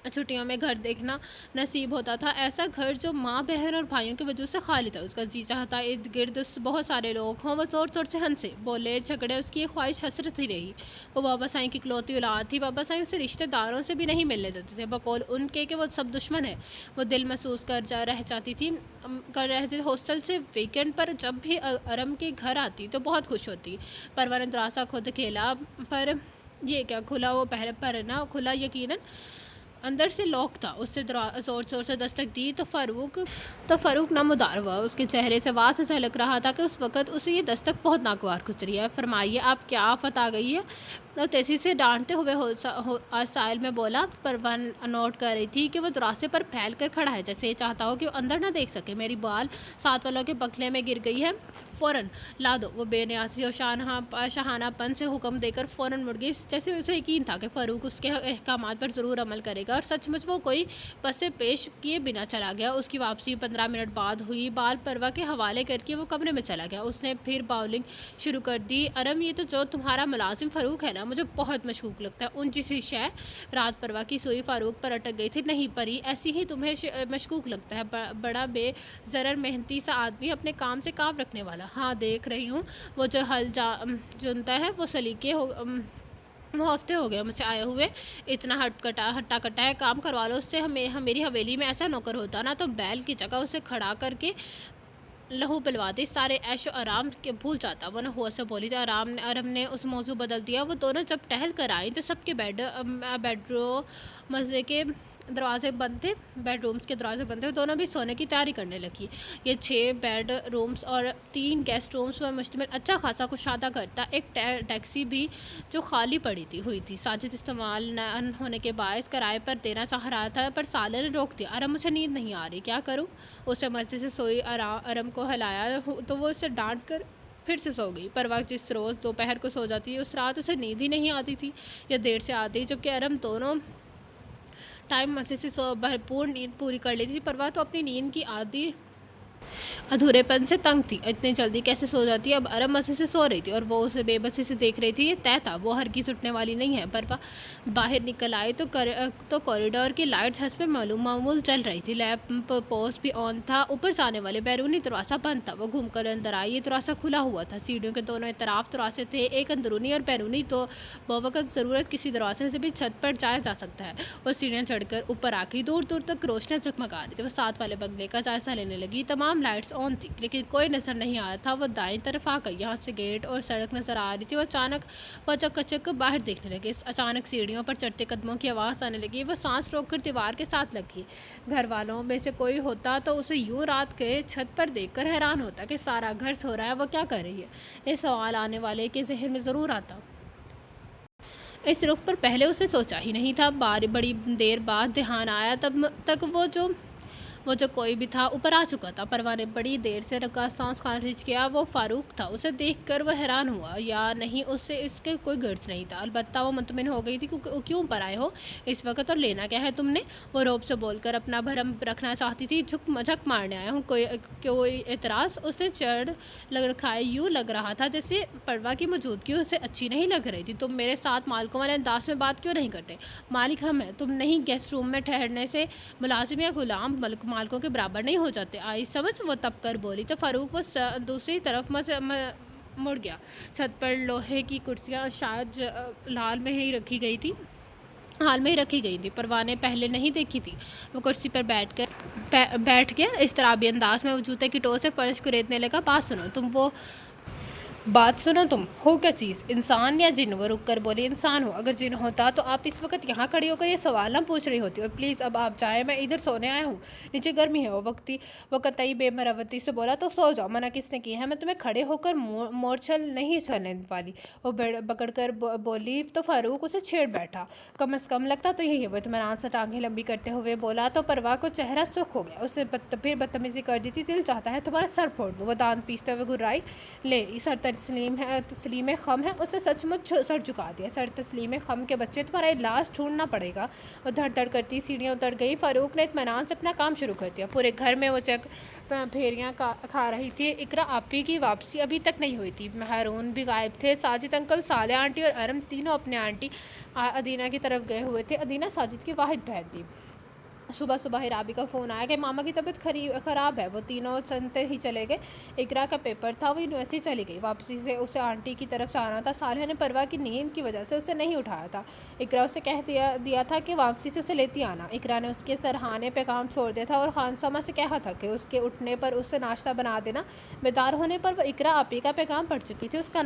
छुट्टियों में घर देखना नसीब होता था, ऐसा घर जो माँ बहन और भाइयों की वजह से खाली था। उसका जी चाहता इर्द गिर्द बहुत सारे लोग हों। वो ज़ोर ज़ोर से हंसे बोले झगड़े, उसकी एक ख्वाहिश हसरत ही रही। वो बाबा साईं की इकलौती औलाद थी। बाबा साईं उसे रिश्तेदारों से भी नहीं मिलने देते थे, बकौल उनके कि वो सब दुश्मन है। वो दिल महसूस रह जाती थी हॉस्टल से। वीकेंड पर जब भी अरम के घर आती तो बहुत खुश होती। परवा ने दरवाज़ा खुद खेला पर ये क्या खुला? वो पहले पर ना खुला, यकीनन अंदर से लॉक था। उससे ज़ोर से दस्तक दी तो फ़ारूक नमदार हुआ। उसके चेहरे से वाह से झलक रहा था कि उस वक़्त उसे ये दस्तक बहुत नागवार गुजरी है। फरमाइए आप क्या आफत आ गई है? तो तेज़ी से डांटते हुए साहिल में बोला। परवन नोट कर रही थी कि वो दरवाजे पर फैल कर खड़ा है, जैसे ये चाहता हो कि वो अंदर ना देख सके। मेरी बाल साथ वालों के बखले में गिर गई है, फ़ौरन ला दो। वो बेनियासी और शाहानापन से हुक्म देकर फ़ौरन मुड़ गई, जैसे उसे यकीन था कि फ़ारूक उसके अहकामात पर ज़रूर अमल करेगा। और सचमुच वो कोई पसे पेश किए बिना चला गया। उसकी वापसी 15 मिनट बाद हुई। बाल परवा के हवाले करके वो कमरे में चला गया। उसने फिर बाउलिंग शुरू कर दी। अरम ये तो जो तुम्हारा मुलाजिम फ़ारूक है ना, मुझे बहुत मशकूक लगता है। ऊँची सी शय रात परवा की सुई फ़ारूक पर अटक गई थी। नहीं परी, ऐसी ही तुम्हें मशकूक लगता है? बड़ा बेज़रर मेहनती सा आदमी, अपने काम से काम रखने वाला। हाँ देख रही हूँ। वो जो चुनता है वो सलीके वो हफ्ते हो गए मुझे आए हुए। इतना हट्टा कट्टा है, काम करवा लो उससे। मेरी हवेली में ऐसा नौकर होता ना तो बैल की जगह उसे खड़ा करके लहू पिलवाती, सारे ऐशो आराम के भूल जाता। वो न हुआ से बोली तो अरम ने उस मौजू बदल दिया। वो दोनों जब टहल कर आई तो सबके बेडरो मज़े के दरवाजे बंद थे, बेडरूम्स के दरवाजे बंद थे, दोनों भी सोने की तैयारी करने लगी। ये 6 बेड रूम्स और 3 गेस्ट रूम्स पर मुश्तमिल अच्छा खासा कुशादा घर था। एक टैक्सी भी जो खाली पड़ी हुई थी। साजिद इस्तेमाल न होने के बायस किराए पर देना चाह रहा था, पर साले ने रोक दिया। अरम, मुझे नींद नहीं आ रही, क्या करूँ? उसे मर्जी से सोई अरम को हिलाया तो वो उसे डांट कर फिर से सो गई। परवा जिस रोज़ दोपहर को सो जाती है, उस रात उसे नींद ही नहीं आती थी या देर से आती, जबकि अरम दोनों टाइम मज़े से भरपूर नींद पूरी कर लेती थी। परवा तो अपनी नींद की आदि अधूरेपन से तंग थी। इतनी जल्दी कैसे सो जाती है? अब अरब मज़े से सो रही थी और वो उसे बेबसी से देख रही थी। ये तय था, वो हरगिज़ उठने वाली नहीं है। पर बाहर निकल आई तो कॉरिडोर की लाइट्स हंस पे मामूल चल रही थी। लैंप पोस्ट भी ऑन था। ऊपर से आने वाले बैरूनी दरवाज़ा बंद था। वो घूमकर अंदर आई। ये दरवाज़ा खुला हुआ था। सीढ़ियों के दोनों तरफ दरवाजे थे, एक अंदरूनी और बैरूनी। तो बवक़्त ज़रूरत किसी दरवाजे से भी छत पर जाया जा सकता है। वो सीढ़ियाँ चढ़कर ऊपर आके दूर दूर तक रोशनियाँ जगमगा रही थी। वो साथ वाले बंगले का जायज़ा लेने लगी। तमाम लाइट्स ऑन थी, लेकिन कोई नज़र नहीं आ रहा था। वो दाईं तरफ आ गई। यहाँ से गेट और सड़क नज़र आ रही थी। वो अचानक चकचक बाहर देखने लगी। अचानक सीढ़ियों पर चढ़ते कदमों की आवाज़ आने लगी। वो सांस रोककर दीवार के साथ लगी। घर वालों में से कोई होता तो उसे यूं रात के छत पर देखकर हैरान होता कि सारा घर सो रहा है, वो क्या कर रही है। ये सवाल आने वाले के जहन में ज़रूर आता। इस रुख पर पहले उसे सोचा ही नहीं था। बड़ी देर बाद ध्यान आया, तब तक वो जो कोई भी था ऊपर आ चुका था। परवा ने बड़ी देर से रखा सांस खारिज किया। वो फारूक था। उसे देखकर वह हैरान हुआ या नहीं, उससे इसके कोई गर्ज नहीं था। अलबत्ता वो मुतमिन हो गई थी। क्यों पर आए हो इस वक्त, और लेना क्या है तुमने? वो रौब से बोलकर अपना भरम रखना चाहती थी। झक मारने आया हूँ, कोई एतराज़? उसे चढ़ लग रखा है। यूँ लग रहा था जैसे परवा की मौजूदगी उसे अच्छी नहीं लग रही थी। तुम मेरे साथ मालिकों वाले अंदाज में बात क्यों नहीं करते? मालिक हम हैं, तुम नहीं। गेस्ट रूम में ठहरने से मुलाजिम या गुलाम मालिकों के बराबर नहीं हो जाते। आई समझ? वो तब कर बोली तो फारूक वो दूसरी तरफ मुड़ गया। छत पर लोहे की कुर्सियाँ शायद हाल में ही रखी गई थी। परवा ने पहले नहीं देखी थी। वो कुर्सी पर बैठ गया। इस तरह भी अंदाज में वो जूते की टो से फर्श कुरेदने लगा। बात सुनो, तुम हो क्या चीज़, इंसान या जिन? वो रुक कर बोली, इंसान हो। अगर जिन होता तो आप इस वक्त यहाँ खड़ी होकर ये सवाल ना पूछ रही होती। और प्लीज़ अब आप जाएं, मैं इधर सोने आया हूँ, नीचे गर्मी है। वो कतई बेमरवती से बोला, तो सो जाओ, मना किसने किया है? मैं तुम्हें खड़े होकर मोरछल नहीं चलने वाली। वो पकड़ कर बोली तो फारूक उसे छेड़ बैठा। कम अज़ कम लगता तो यही है। वो इत्मीनान से टांगें लंबी करते हुए बोला तो परवाह को चेहरा सुख हो गया। उससे फिर बदतमीजी कर दी थी। दिल चाहता है तुम्हारा सर फोड़ दूँ। वो दांत पीसते हुए घुर्राई। ले, सर तस्लीम खम है, उसे सचमुच सर झुका दिया। सर तस्लीम खम के बच्चे, तुम्हारा इलाज ढूंढना पड़ेगा। वो धड़ धड़ करती सीढ़ियाँ उतर गई। फारूक ने इत्मीनान से अपना काम शुरू कर दिया। पूरे घर में वो फेरियाँ खा रही थी। इकरा आपी की वापसी अभी तक नहीं हुई थी। हारून भी गायब थे। साजिद अंकल, साले आंटी और अरम तीनों अपने आंटी अदीना की तरफ गए हुए थे। अदीना साजिद की वाहिद बहन थी। सुबह सुबह ही राबी का फ़ोन आया कि मामा की तबीयत ख़राब है। वो तीनों सुनते ही चले गए। इकरा का पेपर था, वो यूनिवर्सिटी चली गई। वापसी से उसे आंटी की तरफ जाना था। सालिया ने परवा की नींद की वजह से उसे नहीं उठाया था। इकरा उसे कह दिया था कि वापसी से उसे लेती आना। इकरा ने उसके सरहाने पे काम छोड़ दिया था और खानसामा से कहा था कि उसके उठने पर उसे नाश्ता बना देना। बेदार होने पर वो इकरा आपी का पैगाम पढ़ चुकी थी। उसका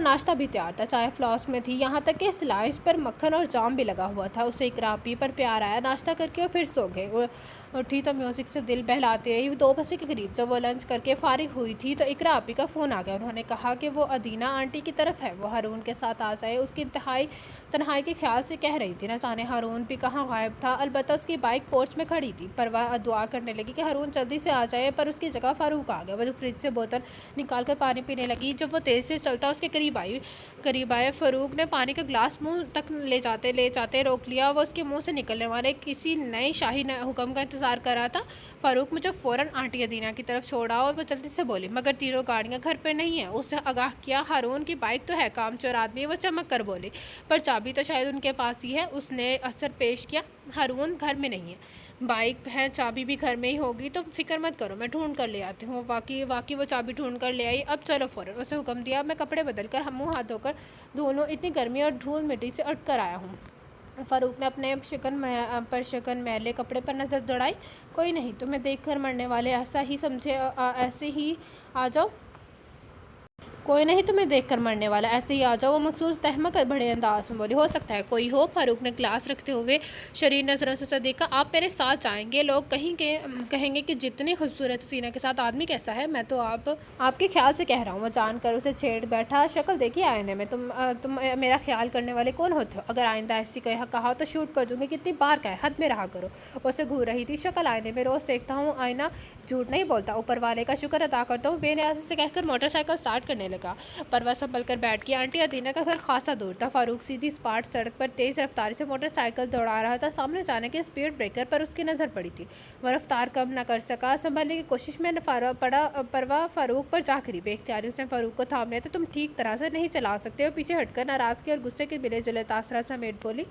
नाश्ता भी तैयार था। चाय फ्लास्क में थी, यहाँ तक कि स्लाइस पर मक्खन और जाम भी लगा हुआ था। उसे इकरा आपी पर प्यार आया। नाश्ता करके वो फिर सो गए। उठी तो म्यूज़िक से दिल बहलाती रही। 2 बजे के करीब जब वो लंच करके फारिग हुई थी तो इकरा आपी का फ़ोन आ गया। उन्होंने कहा कि वो अदीना आंटी की तरफ है, वो हारून के साथ आ जाए। उसकी तन्हाई के ख्याल से कह रही थी। न जाने हारून भी कहाँ गायब था। अलबत्ता उसकी बाइक पोर्च में खड़ी थी। परवा दुआ करने लगी कि हारून जल्दी से आ जाए, पर उसकी जगह फारूक आ गया। वो फ्रिज से बोतल निकाल कर पानी पीने लगी। जब वो तेज़ से चलता उसके करीब आए, फारूक ने पानी का ग्लास मुंह तक ले जाते रोक लिया। वो उसके मुंह से निकलने वाले किसी नए शाही हुक्म का इंतज़ार कर रहा था। फारूक मुझे फ़ौरन आंटी अदीना की तरफ छोड़ा और वो जल्दी से बोली, मगर तीनों गाड़ियाँ घर पे नहीं हैं। उसने आगाह किया, हारून की बाइक तो है, कामचोर आदमी। वो चमक कर बोली, पर चाबी तो शायद उनके पास ही है। उसने असर पेश किया, हारून घर में नहीं है, बाइक है, चाबी भी घर में ही होगी। तो फिक्र मत करो, मैं ढूंढ कर ले आती हूँ। वाकई वो चाबी ढूंढ कर ले आई। अब चलो फ़ौरन। उसे हुक्म दिया। मैं कपड़े बदल कर मुँह हाथ धोकर दोनों इतनी गर्मी और धूल मिट्टी से अट कर आया हूँ। फारूक ने अपने शिकन मैले कपड़े पर नज़र दौड़ाई। कोई नहीं, तुम्हें देखकर मरने वाले ऐसा ही समझे, ऐसे ही आ जाओ। कोई नहीं तुम्हें देख कर मरने वाला, ऐसे ही आ जाओ। वो मखसूस तहमक बड़े अंदाज में बोली। हो सकता है कोई हो। फारूक ने क्लास रखते हुए शरीर नज़रों से उसे देखा। आप मेरे साथ जाएंगे, लोग कहेंगे कि जितनी खूबसूरत सीना के साथ आदमी कैसा है। मैं तो आपके ख्याल से कह रहा हूँ। वो जानकर उसे छेड़ बैठा। शक्ल देखिए आईने में, तुम मेरा ख्याल करने वाले कौन होते हो? अगर आइंदा ऐसी कहा तो शूट कर दूंगी। कितनी बार कहा है, हद में रहा करो। उसे घूर रही थी। शक्ल आईने में रोज़ देखता हूँ, आईना झूठ नहीं बोलता। ऊपर वाले का शुक्र अदा करता हूँ। बेनियाज़ी से कहकर मोटरसाइकिल स्टार्ट करने लगा। परवा संभल कर बैठ गई। आंटी अदीना का घर खासा दूर था। फारूक सीधी स्पाट सड़क पर तेज़ रफ्तारी से मोटरसाइकिल दौड़ा रहा था। सामने जाने के स्पीड ब्रेकर पर उसकी नज़र पड़ी थी। वह रफ्तार कम न कर सका। संभलने की कोशिश में परवा फारूक पर जा गिरी। बेख्तियारी उसने फारूक को थाम लिया। तो तुम ठीक तरह से नहीं चला सकते हो। पीछे हटकर नाराज़गी और गुस्से के मिले जुले तासरा समेत बोली,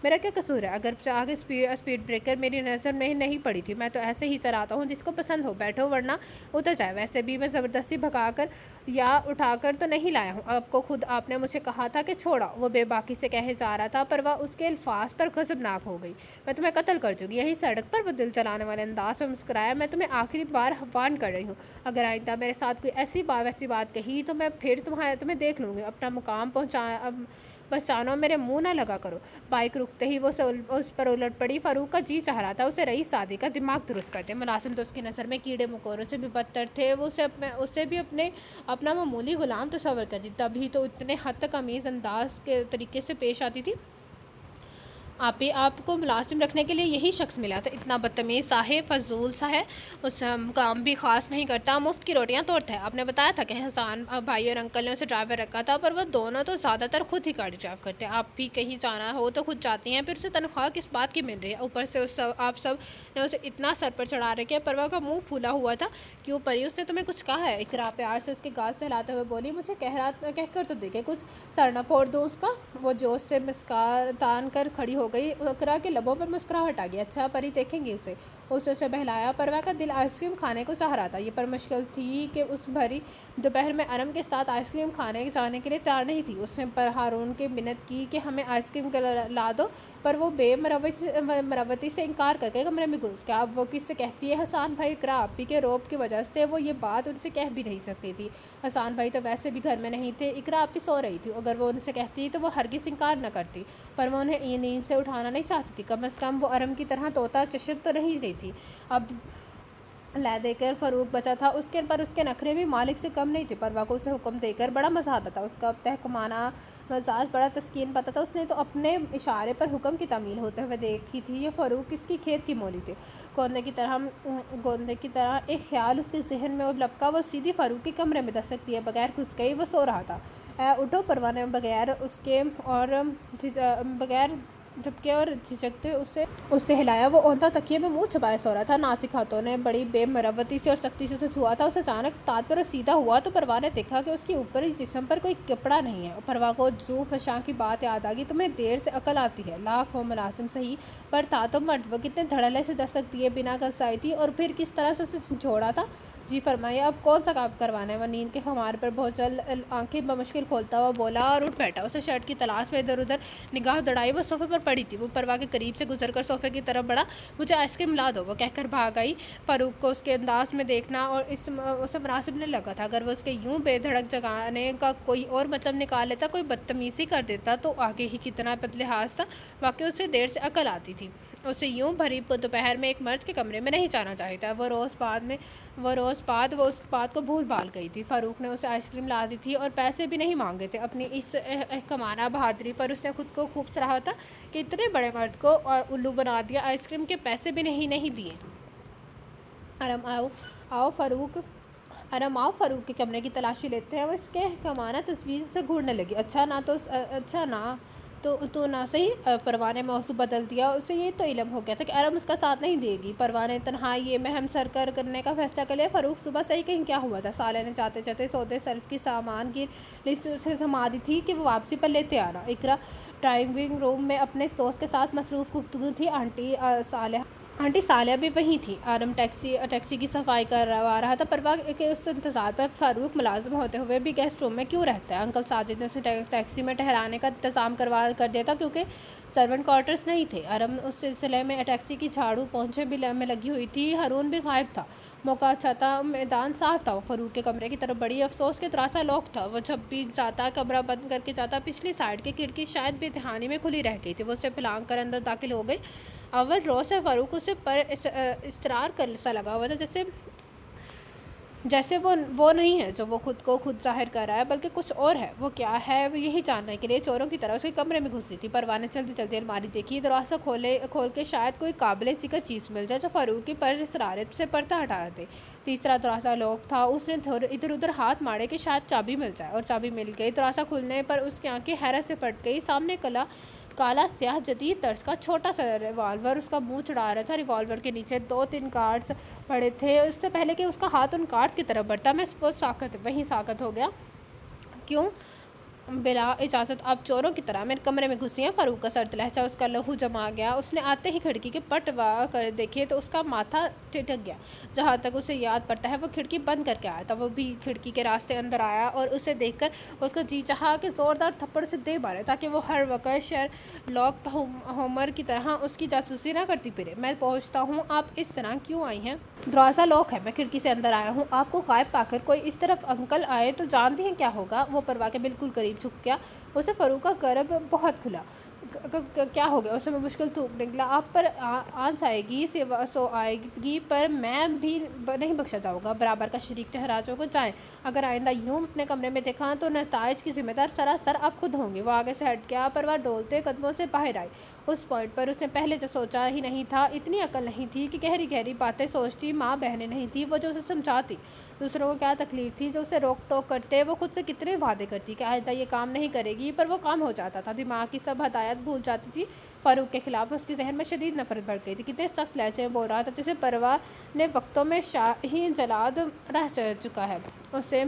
मेरा क्या कसूर है? अगर आगे स्पीड ब्रेकर मेरी नज़र में नहीं पड़ी थी। मैं तो ऐसे ही चलाता हूँ, जिसको पसंद हो बैठो वरना उतर जाए। वैसे भी मैं ज़बरदस्ती भगाकर या उठाकर तो नहीं लाया हूँ। आपको खुद आपने मुझे कहा था कि छोड़ा। वो बेबाकी से कहे जा रहा था, पर वह उसके अल्फाज पर गज़बनाक हो गई। मैं तुम्हें कत्ल कर दूँगी। यही सड़क पर वो दिल चलाने वाले अंदाज में मुस्कुराया। मैं तुम्हें आखिरी बार वार्न कर रही हूँ। अगर आइंदा मेरे साथ कोई वैसी बात कही तो मैं फिर तुम्हें देख लूँगी। अपना मुकाम पहचानो, मेरे मुंह ना लगा करो। बाइक रुकते ही वो उस पर उलट पड़ी। फारूक का जी चाह रहा था उसे रईस सादी का दिमाग दुरुस्त करते। मुलाजिम तो उसकी नज़र में कीड़े मकोड़ों से भी बदतर थे। वो उसे भी अपना मामूली गुलाम तस्वर करती, तभी तो इतने हद तक अमीज़ अंदाज के तरीके से पेश आती थी। आपको मुलाजिम रखने के लिए यही शख्स मिला था। इतना बदतमीज़ सा है, फजूल सा है। उस काम भी ख़ास नहीं करता, मुफ्त की रोटियां तोड़ता है। आपने बताया था कि हसन भाई और अंकल ने उसे ड्राइवर रखा था, पर वो दोनों तो ज़्यादातर खुद ही गाड़ी ड्राइव करते हैं। आप भी कहीं जाना हो तो खुद जाती हैं, फिर उसे तनख्वाह किस बात की मिल रही है? ऊपर से आप सब ने उसे इतना सर पर चढ़ा रखे। परवा का मुँह फूला हुआ था। क्यों परी, उसने तुम्हें कुछ कहा है? इकरा प्यार से उसके गाल से हिलाते हुए बोली, मुझे कहकर तो देखे, कुछ सर न फोड़ दो उसका। वो जोश से मुस्कान तान कर खड़ी हो गई। इकरा के लबों पर मुस्कुराहट आ गई। अच्छा परी देखेंगे उसे बहलाया। परवा का दिल आइसक्रीम खाने को चाह रहा था। ये पर मुश्किल थी कि उस भरी दोपहर में अरम के साथ आइसक्रीम खाने जाने के लिए तैयार नहीं थी। उसने पर हारून की मिन्नत की कि हमें आइसक्रीम ला दो, पर वो बेमरवती से इनकार करके कमरे में घुस गया। अब वो किससे कहती है? हसन भाई। इकरा आपी के रोब की वजह से वो ये बात उनसे कह भी नहीं सकती थी। हसन भाई तो वैसे भी घर में नहीं थे। इकरा आपी सो रही थी। अगर वो उनसे कहती तो वो हरगिज़ इनकार न करती, पर वो उन्हें नींद से उठाना नहीं चाहती थी। कम से कम वो अरम की तरह तोता चशम तो नहीं रही थी। अब ला देकर फारूक बचा था। उसके नखरे भी मालिक से कम नहीं थे। परवा को उसे हुक्म देकर बड़ा मज़ा आता था। उसका तहकमाना मिजाज बड़ा तस्कीन पाता था। उसने तो अपने इशारे पर हुक्म की तामील होते हुए देखी थी। ये फारूक किसकी खेत की मोली थे। गोंदे की तरह एक ख्याल उसके जहन में लपका। वो सीधी फारूक के कमरे में दस्तक दिए बगैर घुस गई। वो सो रहा था। उठो। परवा ने बगैर झपके और झिझकते उससे हिलाया। वो औंधा तकिए में मुंह छुपाए सो रहा था। नासिक हाथों ने बड़ी बेमरवती से और सख्ती से उसे छुआ था। उसे अचानक ताज पर सीधा हुआ तो परवा ने देखा कि उसके ऊपर जिस्म पर कोई कपड़ा नहीं है। परवा को जू फशां की बात याद आ गई। तुम्हें देर से अकल आती है। लाख वो मुलाजिम सही, पर था तो मर्द। वो कितने धड़ल्ले से दस्तक दिए बिना कसाई थी, और फिर किस तरह से उसे छोड़ा था। जी फरमाइए, अब कौन सा काम करवाना है? वह नींद के खमार पर बहुत जल्द आंखें बमुश्किल खोलता हुआ बोला और उठ बैठा। उसे शर्ट की तलाश में इधर उधर निगाह दौड़ाई। वो सोफे पर पड़ी थी। वो परवा के करीब से गुजरकर सोफे की तरफ बढ़ा। मुझे आइसक्रीम ला दो, वो कहकर भाग आई। फारूक को उसके अंदाज में देखना और उसे मुनासिब नहीं लगा था। अगर वो उसके यूं बेधड़क जगाने का कोई और मतलब निकाल लेता, कोई बदतमीज़ी कर देता, तो आगे ही कितना बदलिहाज था। वाकई उसे देर से अकल आती थी। उसे यूं भरी दोपहर में एक मर्द के कमरे में नहीं जाना चाहिए था। वो उस बात को भूल भाल गई थी। फारूक ने उसे आइसक्रीम ला दी थी और पैसे भी नहीं मांगे थे। अपनी इस कमाना बहादुरी पर उसने खुद को खूब सराहा था कि इतने बड़े मर्द को उल्लू बना दिया। आइसक्रीम के पैसे भी नहीं दिए। आराम आओ फारूक के कमरे की तलाशी लेते हैं। वो इसके कमाना तस्वीर से घूरने लगी। अच्छा ना तो ना सही। परवा ने मौसू बदल दिया। उसे ये तो इल्म हो गया था कि अरम उसका साथ नहीं देगी। परवा ने तन्हाई ये महम सरकर करने का फैसला कर लिया। फारूक सुबह से ही कहीं क्या हुआ था। साले ने चाहते चाहते सौदे सर्फ की सामान की लिस्ट उसे थमा दी थी कि वो वापसी पर लेते आना। इकरा ड्राइविंग रूम में अपने दोस्त के साथ मसरूफ़ गुफ्तगू थी। आंटी साले आंटी सालिया भी वहीं थी। आरम टैक्सी की सफाई करवा रहा था। परवा के उस इंतज़ार पर फारूक मुलाजिम होते हुए भी गेस्ट रूम में क्यों रहता है? अंकल साजिद ने उसे टैक्सी में ठहराने का इंतज़ाम कर दिया था क्योंकि सर्वेंट क्वार्टर्स नहीं थे। आरम उस सिलसिले में टैक्सी की झाड़ू पोंछे भी में लगी हुई थी। हारून भी गायब था। मौका अच्छा था, मैदान साफ था। वो फारूक के कमरे की तरफ बड़ी अफसोस के दरवाज़ा लॉक था। वो जब भी जाता कमरा बंद करके जाता। पिछली साइड की खिड़की शायद बेतहानी में खुली रह गई थी। वो उसे फैलांग कर अंदर दाखिल हो गई। अव्वल रोज़ से फारूक उसे पर इसरार कर सा लगा हुआ था, जैसे वो नहीं है जो वो खुद को खुद ज़ाहिर कर रहा है, बल्कि कुछ और है। वो क्या है वो यही जानने के लिए चोरों की तरह उसके कमरे में घुसी थी। परवाह ने जल्दी जल्दी अलमारी देखी। दरवाज़ा खोल के शायद कोई काबिल ज़िक्र चीज़ मिल जाए जो फारूक की पर इसरारत से पर्दा हटा दे। तीसरा दरवाज़ा लॉक था। उसने इधर उधर हाथ मारे कि शायद चाबी मिल जाए, और चाबी मिल गई। दरवाज़ा खुलने पर उसकी आंखें हैरत से फट गई। सामने काला स्याह जदीद तर्ज का छोटा सा रिवॉल्वर उसका मुंह चढ़ा रहा था। रिवॉल्वर के नीचे 2-3 कार्ड्स पड़े थे। उससे पहले कि उसका हाथ उन कार्ड्स की तरफ बढ़ता, मैं वो साकत हो गया। क्यों बिला इजाज़त आप चोरों की तरह मेरे कमरे में घुसी हैं? फारूक का सर्द लहजा, उसका लहू जमा गया। उसने आते ही खिड़की के पट वा कर देखे तो उसका माथा ठिठक गया। जहाँ तक उसे याद पड़ता है वो खिड़की बंद करके आया था। वो भी खिड़की के रास्ते अंदर आया और उसे देखकर उसका जी चाहा कि ज़ोरदार थप्पड़ से दे मारे, ताकि वो हर वक्त शेरलॉक होमर की तरह उसकी जासूसी ना करती फिरे। मैं पूछता हूँ, आप इस तरह क्यों आई हैं? दरवाज़ा लॉक है, मैं खिड़की से अंदर आया हूँ। आपको गायब पाकर कोई इस तरफ अंकल आए तो जानती हैं क्या होगा? वो परवाह के बिल्कुल करीब झुक गया। उसे फारूक का गर्ब बहुत खुला। क्या हो गया? उसे मुश्किल थूक निकला। आप पर आँच आएगी, सो आएगी, पर मैं भी नहीं बख्शा जाऊँगा। बराबर का शरीक ठहराजों को जाएँ। अगर आइंदा यूँ अपने कमरे में देखा तो नताइज की जिम्मेदार सरासर आप खुद होंगे। वो आगे से हट गया। पर वह डोलते कदमों से बाहर आई। उस पॉइंट पर उसने पहले जो सोचा ही नहीं था। इतनी अकल नहीं थी कि गहरी गहरी बातें सोचती। माँ बहनें नहीं थी वो जो उसे समझाती। दूसरों को क्या तकलीफ़ थी जो उसे रोक टोक करते। वो खुद से कितने वादे करती कि आइंदा ये काम नहीं करेगी, पर वो काम हो जाता था। दिमाग की सब हदायत भूल जाती थी। फारूक के खिलाफ उसके जहन में शदीद नफरत बढ़ गई थी। कितने सख्त लहजे में बोल रहा था जैसे परवाह ने वक्तों में शाही जलाद रह चुका है। उसे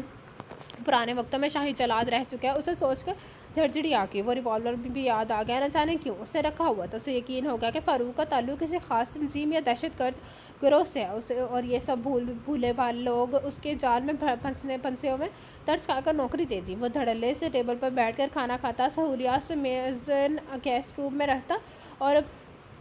पुराने वक्तों में शाही जलाद रह चुका है। उसे सोचकर झड़झड़ी आ गई। वो रिवॉल्वर भी याद आ गया। न जाने क्यों उससे रखा हुआ था। उसे यकीन हो गया कि फारूक का ताल्लुक किसी खास तंजीम या दहशतगर्द गिरोह से है। उसे और ये सब भूले भाले लोग उसके जाल में फंसे हुए तर्स खाकर नौकरी दे दी। वो धड़ल्ले से टेबल पर बैठकर खाना खाता, सहूलियात से मेज़न गेस्ट रूम में रहता और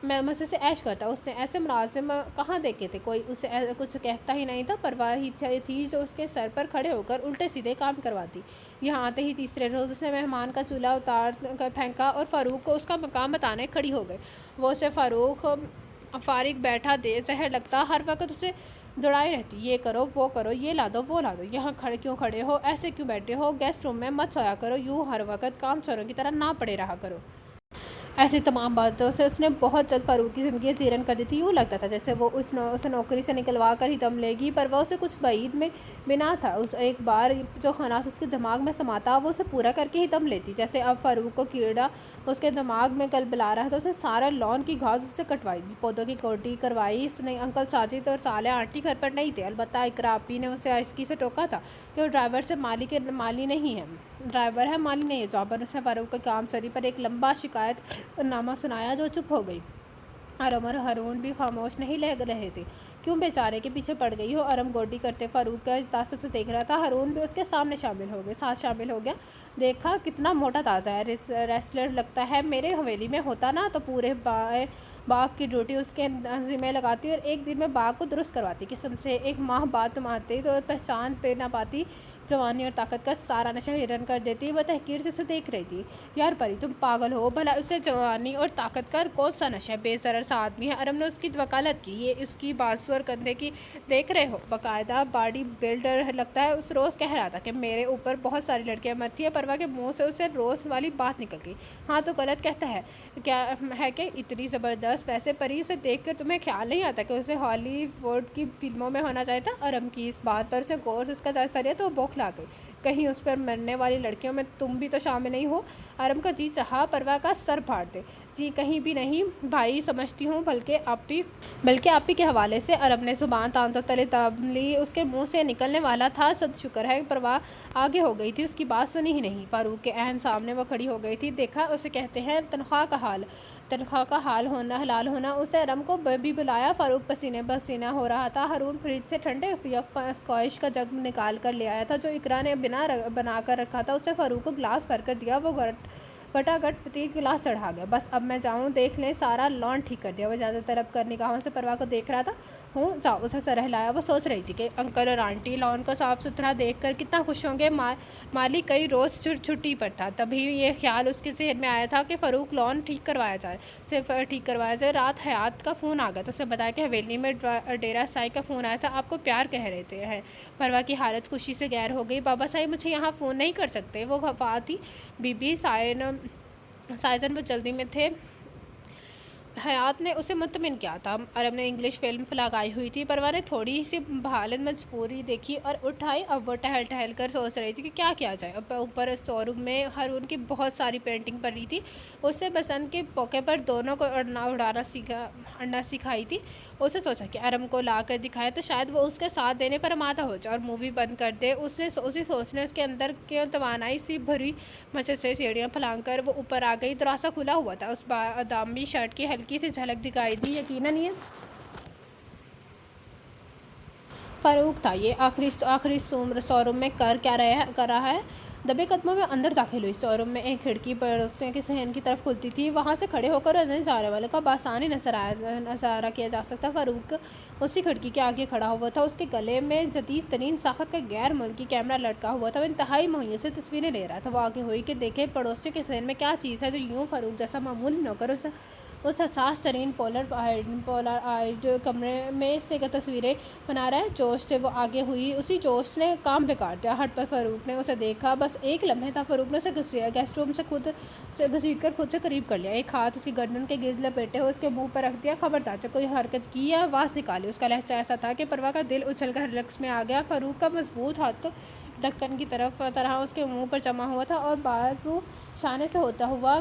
मैं मज़े से ऐश करता। उसने ऐसे मुलाजिम कहाँ देखे थे? कोई उसे कुछ कहता ही नहीं था। परवाह ही थी जो उसके सर पर खड़े होकर उल्टे सीधे काम करवाती। यहाँ आते ही तीसरे रोज़ उसने मेहमान का चूल्हा उतार कर फेंका और फारूक को उसका मकाम बताने खड़ी हो गई। वो उसे फारिग बैठा दे जहर लगता। हर वक्त उसे दौड़ाई रहती, ये करो वो करो, ये ला दो वो ला दो, यहाँ क्यों खड़े हो, ऐसे क्यों बैठे हो, गेस्ट रूम में मत सोया करो, यूँ हर वक्त काम चोरों की तरह ना पड़े रहा करो। ऐसी तमाम बातों से उसने बहुत जल्द फारूक की ज़िंदगी चीरन कर दी थी। यूँ लगता था जैसे वो उसे नौकरी से निकलवा कर ही दम लेगी, पर वह उसे कुछ बाइद में बिना था। उस एक बार जो खनास उसके दिमाग में समाता वो उसे पूरा करके ही दम लेती। जैसे अब फारूक को कीड़ा उसके दिमाग में कल बुला रहा था। उसने सारा लॉन की घास उससे कटवाई, पौधों की कोटी करवाई। उसने अंकल साजिद और साले आंटी घर पर नहीं थे। अलबत्ता इकरा आपी ने उसे आइस्की से टोका था कि वो ड्राइवर से माली नहीं है, ड्राइवर है माली नहीं है। जॉबर उसने फारूक के काम सरी पर एक लंबा शिकायत नामा सुनाया जो चुप हो गई। आरम और हारून भी खामोश नहीं लग रहे थे। क्यों बेचारे के पीछे पड़ गई हो? आरम गोडी करते फारूक का तासुब से देख रहा था। हारून भी उसके सामने साथ शामिल हो गया। देखा कितना मोटा ताज़ा है, रेसलर लगता है। मेरे हवेली में होता ना तो पूरे बाग की ड्यूटी उसके ज़िम्मे लगाती और एक दिन में बाग को दुरुस्त करवाती। किस्म से एक माह बाद तुम आते तो पहचान पे ना पाती। जवानी और ताकत का सारा नशा हिरन कर देती। वह तहकीर से उसे देख रही थी। यार परी तुम पागल हो, भला उसे जवानी और ताकत का कौन सा नशा? बेजरर सा आदमी है। अरम ने उसकी वकालत की। ये इसकी बाजू और कंधे की देख रहे हो, बाकायदा बॉडी बिल्डर लगता है। उस रोज़ कह रहा था कि मेरे ऊपर बहुत सारी लड़कियां मत थी। परवा के मुंह से उसे रोज़ वाली बात निकल गई। हाँ तो गलत कहता है क्या है कि इतनी ज़बरदस्त? वैसे परी उसे देख कर तुम्हें ख्याल नहीं आता कि उसे हॉलीवुड की फिल्मों में होना चाहिए था? अरम की इस बात पर उसे गौर से उसका सरिया तो बौखला गई। कहीं उस पर मरने वाली लड़कियों में तुम भी तो शामिल नहीं हो? आरम का जी चाहा परवा का सर फाड़ दे। जी कहीं भी नहीं भाई, समझती हूँ बल्कि आप ही के हवाले से عرب نے زبان تان تو تلے دب لی، اس کے منہ سے نکلنے والا تھا صد شکر ہے پرواہ آگے ہو گئی تھی، اس کی بات سنی ہی نہیں۔ فاروق کے عین سامنے وہ کھڑی ہو گئی تھی۔ دیکھا اسے کہتے ہیں تنخواہ کا حال ہونا حلال ہونا۔ اسے ارم کو بھی بلایا۔ فاروق پسینے پسینہ ہو رہا تھا۔ ہارون فریج سے ٹھنڈے اسکوائش کا جگ نکال کر لے آیا تھا جو اقرا نے بنا کر رکھا تھا۔ اسے فاروق کو گلاس بھر کر دیا۔ وہ گٹا گٹ 3 گلاس چڑھا گیا۔ بس اب میں جاؤں، دیکھ لیں سارا لان ٹھیک کر دیا۔ وہ اجازت طلب کر نگاہوں سے پروا کو دیکھ رہا تھا۔ ہوں جاؤ، اسے سرہلایا۔ وہ سوچ رہی تھی کہ انکل اور آنٹی لان کو صاف ستھرا دیکھ کر کتنا خوش ہوں گے۔ مالی کئی روز چھٹی پر تھا، تبھی یہ خیال اس کے ذہن میں آیا تھا کہ فاروق لان ٹھیک کروایا جائے۔ رات حیات کا فون آ گیا تو اسے بتایا کہ حویلی میں ڈیرا سائی کا فون آیا تھا، آپ کو پیار کہہ رہے ہیں۔ پروا کی حالت خوشی سے غیر ہو گئی۔ بابا صاحب مجھے یہاں فون نہیں کر سکتے؟ وہ خفا تھی۔ بی بی سائزن وہ جلدی میں تھے۔ حیات نے اسے مطمئن کیا تھا۔ عرب نے انگلش فلم لگائی ہوئی تھی۔ پروا نے تھوڑی سی بھالت مجبوری دیکھی اور اٹھائی۔ اب وہ ٹہل کر سوچ رہی تھی کہ کیا کیا جائے۔ اوپر اسٹور روم میں ہارون کی بہت ساری پینٹنگ پڑی تھی۔ اس سے بسنت کے موقع پر دونوں کو اڑنا سکھائی تھی۔ اسے سوچا کہ ارم کو لا کر دکھائے تو شاید وہ اس کے ساتھ دینے پر آمادہ ہو جائے اور مووی بند کر دے۔ اسی سوچنے اس کے اندر کیوں توانائی سی بھری مچھر سے سیڑھیاں پھلانگ کر وہ اوپر آ گئی۔ دروازہ کھلا ہوا تھا۔ اس بادامی شرٹ کی ہلکی سی جھلک دکھائی دی۔ یقیناً یہ فاروق تھا۔ یہ آخری شو روم میں کر رہا ہے؟ دبے قدموں میں اندر داخل ہوئی۔ شو روم میں ایک کھڑکی پڑوسیوں کے صحن کی طرف کھلتی تھی، وہاں سے کھڑے ہو کر اندر جانے والوں کا بآسانی نظارہ کیا جا سکتا۔ فاروق اسی کھڑکی کے آگے کھڑا ہوا تھا۔ اس کے گلے میں جدید ترین ساخت کا غیر ملکی کیمرہ لٹکا ہوا تھا۔ وہ انتہائی مہینے سے تصویریں لے رہا تھا۔ وہ آگے ہوئی کہ دیکھے پڑوسیوں کے ذہن میں کیا چیز ہے جو یوں فاروق جیسا معمولی نوکر اس حساس ترین پولر آئیڈ کمرے میں سے تصویریں بنا رہا ہے۔ جوش سے وہ آگے ہوئی۔ اسی جوش نے کام بگاڑ دیا۔ ہٹ پر فاروق نے اسے دیکھا۔ بس ایک لمحے تھا۔ فاروق نے اسے گیسٹ روم سے گھسیٹ کر خود سے قریب کر لیا۔ ایک ہاتھ اس کی گردن کے گرد لپیٹے ہوئے اس کے منہ پر رکھ دیا۔ خبردار جب کوئی حرکت کی یا آواز نکالی۔ اس کا لہجہ ایسا تھا کہ پروا کا دل اچھل کر رقص میں آ گیا۔ فاروق کا مضبوط ہاتھ ڈھکن کی طرح اس کے منہ پر جمع ہوا تھا اور بازو شانے سے ہوتا ہوا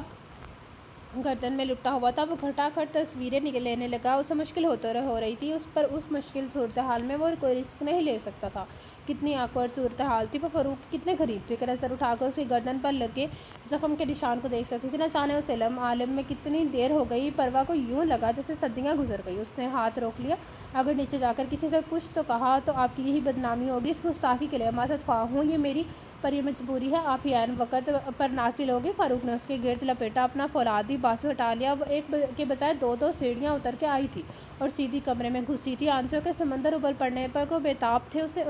گردن میں لپٹا ہوا تھا۔ وہ کھٹا کھٹ تصویریں لینے لگا۔ اسے مشکل ہو رہی تھی۔ اس مشکل صورتحال میں وہ کوئی رسک نہیں لے سکتا تھا۔ کتنی آکورڈ صورتحال تھی۔ وہ فاروق کے کتنے قریب تھی کہ نظر اٹھا کر اس کی گردن پر لگے زخم کے نشان کو دیکھ سکتی تھی۔ نہ جانے اس عالم میں کتنی دیر ہو گئی۔ پروا کو یوں لگا جیسے صدیاں گزر گئی۔ اس نے ہاتھ روک لیا۔ اگر نیچے جا کر کسی سے کچھ تو کہا تو آپ کی یہی بدنامی ہوگی۔ اس گستاخی کے لیے معذرت خواہ ہوں، یہ میری پر یہ مجبوری ہے۔ آپ ہی عین وقت پر نازل ہوگے۔ فاروق نے اس کے گرد لپیٹا اپنا فولادی بازو ہٹا لیا۔ وہ ایک کے بجائے دو سیڑھیاں اتر کے آئی تھی اور سیدھی کمرے میں گھسی تھی۔ آنسوں کے سمندر ابل پڑنے پر کو بےتاب تھے۔ اسے